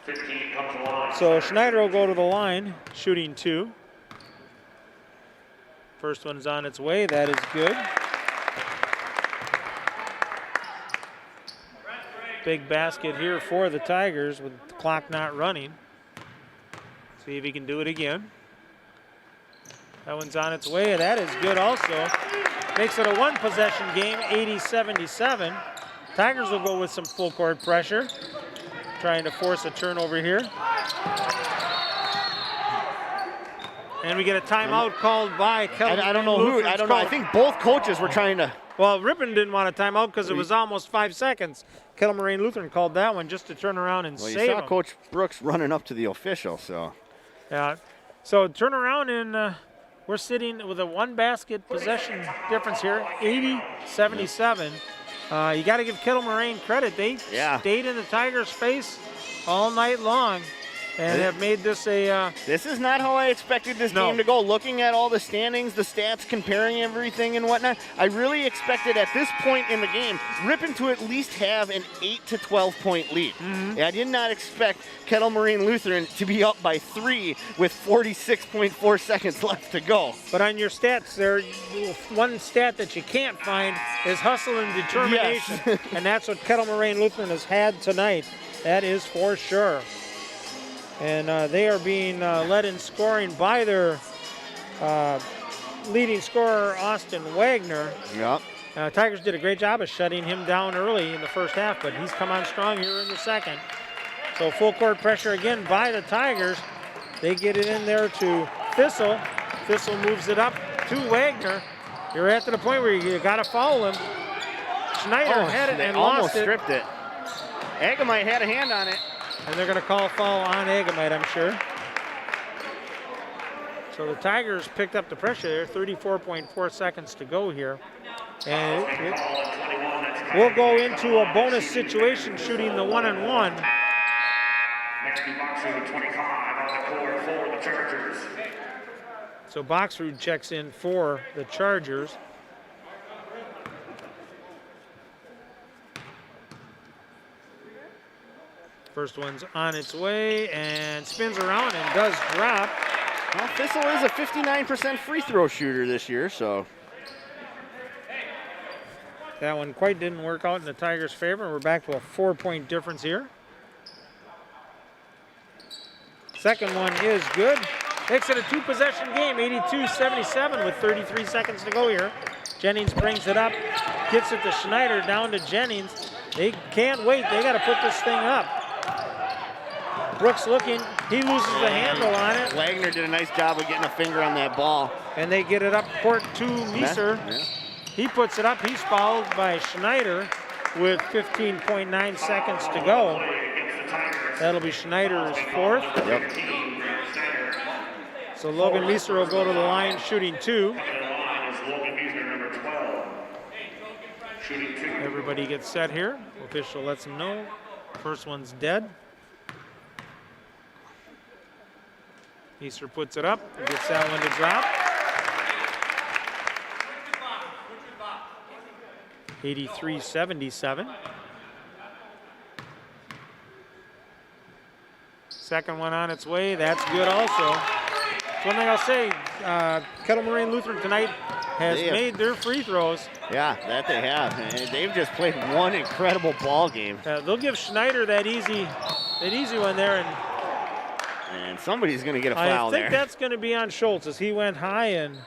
15 comes the line. So Schneider will go to the line, shooting 2. First one's on its way. That is good. Big basket here for the Tigers with the clock not running. See if he can do it again. That one's on its way. That is good also. Makes it a 1-possession game, 80-77. Tigers will go with some full court pressure, trying to force a turnover here. And we get a timeout called by Kelly. I don't know who. I don't know. I think both coaches were trying to. Well, Ripon didn't want a timeout because it was almost 5 seconds. Kettle Moraine Lutheran called that one just to turn around and Well, save you saw him. Coach Brooks running up to the official, so. Yeah. So turn around and we're sitting with a 1-basket possession difference here, 80-77. You got to give Kettle Moraine credit. They stayed in the Tigers' face all night long and have made this a... This is not how I expected this game to go. Looking at all the standings, the stats, comparing everything and whatnot, I really expected at this point in the game, Ripon to at least have an 8 to 12-point lead. I did not expect Kettle Moraine Lutheran to be up by 3 with 46.4 seconds left to go. But on your stats there, one stat that you can't find is hustle and determination. Yes. And that's what Kettle Moraine Lutheran has had tonight. That is for sure. And they are being led in scoring by their leading scorer, Austin Wagner. Yep. Tigers did a great job of shutting him down early in the first half, but he's come on strong here in the second. So full court pressure again by the Tigers. They get it in there to Thistle. Thistle moves it up to Wagner. You're at the point where you got to foul him. Schneider had it and almost lost it. stripped it. Agamite had a hand on it. And they're going to call a foul on Agamite, I'm sure. So the Tigers picked up the pressure there, 34.4 seconds to go here. And we'll go into a bonus situation shooting the 1-and-1. Next to Boxer with 25 on the court for the Chargers. So Boxrud checks in for the Chargers. First one's on its way and spins around and does drop. Well, Thistle is a 59% free throw shooter this year, so. That one quite didn't work out in the Tigers' favor. We're back to a 4-point difference here. Second one is good. Makes it a 2-possession game, 82-77 with 33 seconds to go here. Jennings brings it up, gets it to Schneider, down to Jennings. They can't wait. They got to put this thing up. Brooks looking. He loses the handle on it. Wagner did a nice job of getting a finger on that ball. And they get it up court to Meeser. Yeah. He puts it up. He's fouled by Schneider with 15.9 seconds to go. That'll be Schneider's fourth. Yep. So Logan Meeser will go to the line shooting 2. Everybody gets set here. Official lets them know. First one's dead. Meeser puts it up. Gets that one to drop. 83-77. Second one on its way. That's good also. One thing I'll say, Kettle Moraine Lutheran tonight has made their free throws. Yeah, that they have. And they've just played one incredible ball game. They'll give Schneider that easy one there, and somebody's going to get a foul there. I think that's going to be on Schultz as he went high and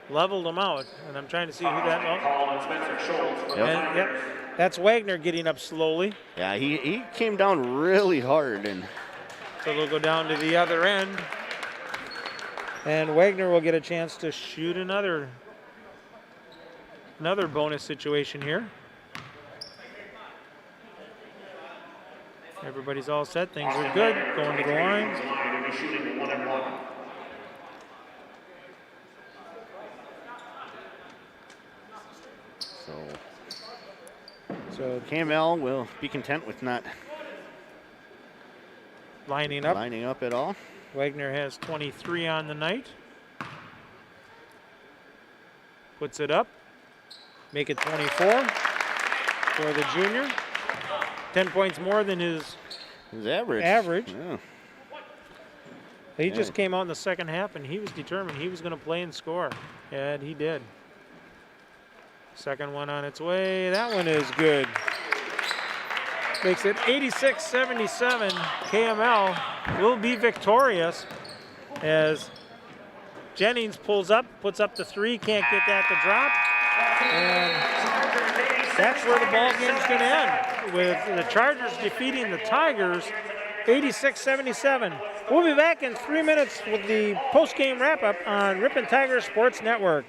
leveled him out. And I'm trying to see who that was. Yep, that's Wagner getting up slowly. Yeah, he came down really hard, and so they'll go down to the other end. And Wagner will get a chance to shoot another bonus situation here. Everybody's all set. Things are good. Going to the line. So Camel will be content with not lining up at all. Wagner has 23 on the night. Puts it up. Make it 24 for the junior. 10 points more than his average. Yeah. He just came out in the second half and he was determined he was going to play and score. And he did. Second one on its way. That one is good. Makes it 86-77. KML will be victorious as Jennings pulls up, puts up the 3, can't get that to drop. And that's where the ball game's going to end, with the Chargers defeating the Tigers 86-77. We'll be back in 3 minutes with the post-game wrap-up on Ripon Tiger Sports Network.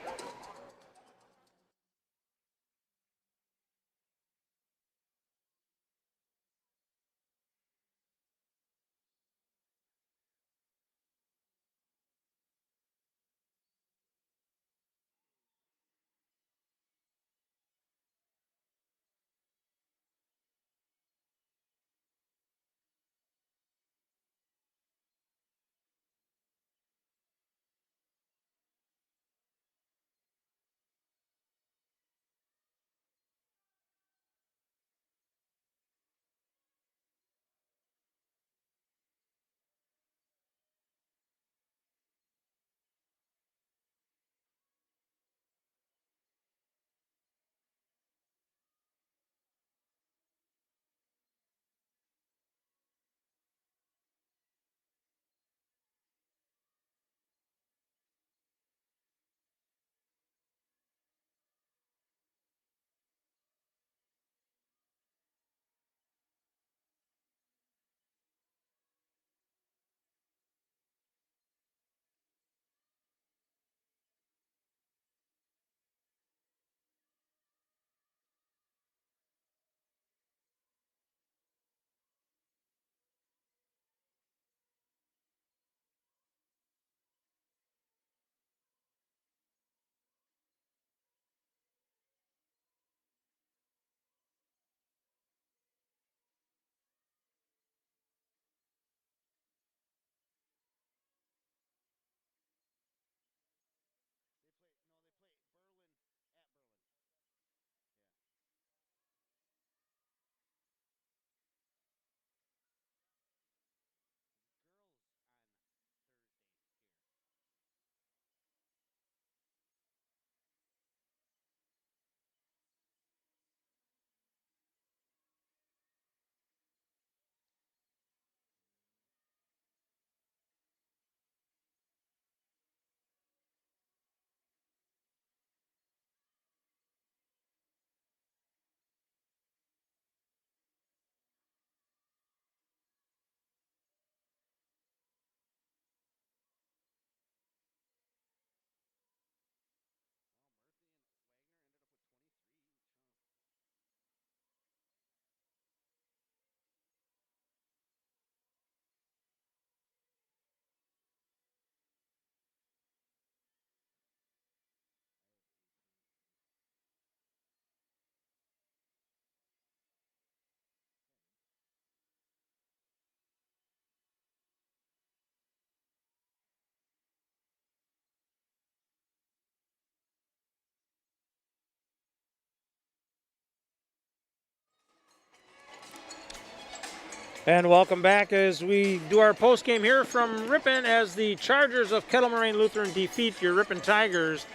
And welcome back as we do our post game here from Ripon as the Chargers of Kettle Moraine Lutheran defeat your Ripon Tigers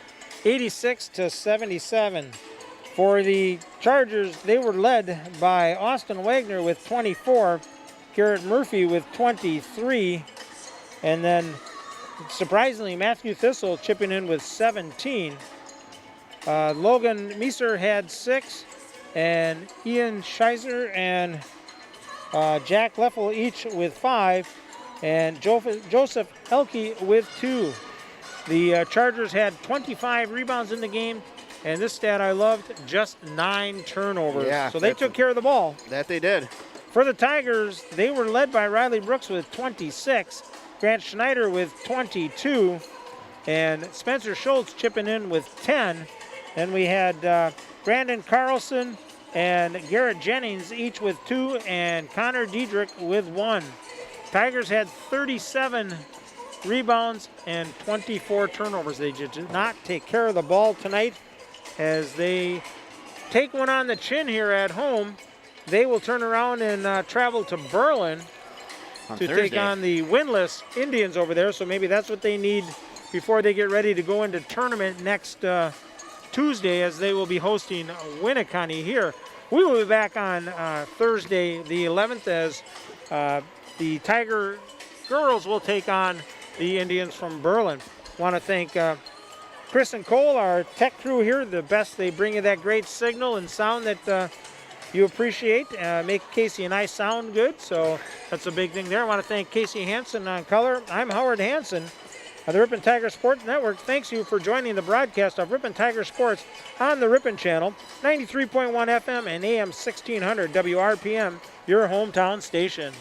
86-77. For the Chargers, they were led by Austin Wagner with 24, Garrett Murphy with 23, and then surprisingly Matthew Thistle chipping in with 17. Logan Meeser had 6, and Ian Scheiser and Jack Leffel each with 5, and Joseph Elke with 2. The Chargers had 25 rebounds in the game, and this stat I loved, just 9 turnovers. Yeah, so they took care of the ball. That they did. For the Tigers, they were led by Riley Brooks with 26, Grant Schneider with 22, and Spencer Schultz chipping in with 10. Then we had Brandon Carlson and Garrett Jennings each with 2, and Connor Diedrich with 1. Tigers had 37 rebounds and 24 turnovers. They did not take care of the ball tonight as they take one on the chin here at home. They will turn around and travel to Berlin to take on the winless Indians over there. So maybe that's what they need before they get ready to go into tournament next Tuesday, as they will be hosting Winneconne here. We will be back on Thursday the 11th as the Tiger girls will take on the Indians from Berlin. Want to thank Chris and Cole, our tech crew here, the best. They bring you that great signal and sound that you appreciate. Make Casey and I sound good, so that's a big thing there. I want to thank Casey Hansen on color. I'm Howard Hansen of the Ripon Tiger Sports Network. Thanks you for joining the broadcast of Ripon Tiger Sports on the Ripon Channel, 93.1 FM and AM 1600 WRPM, your hometown station.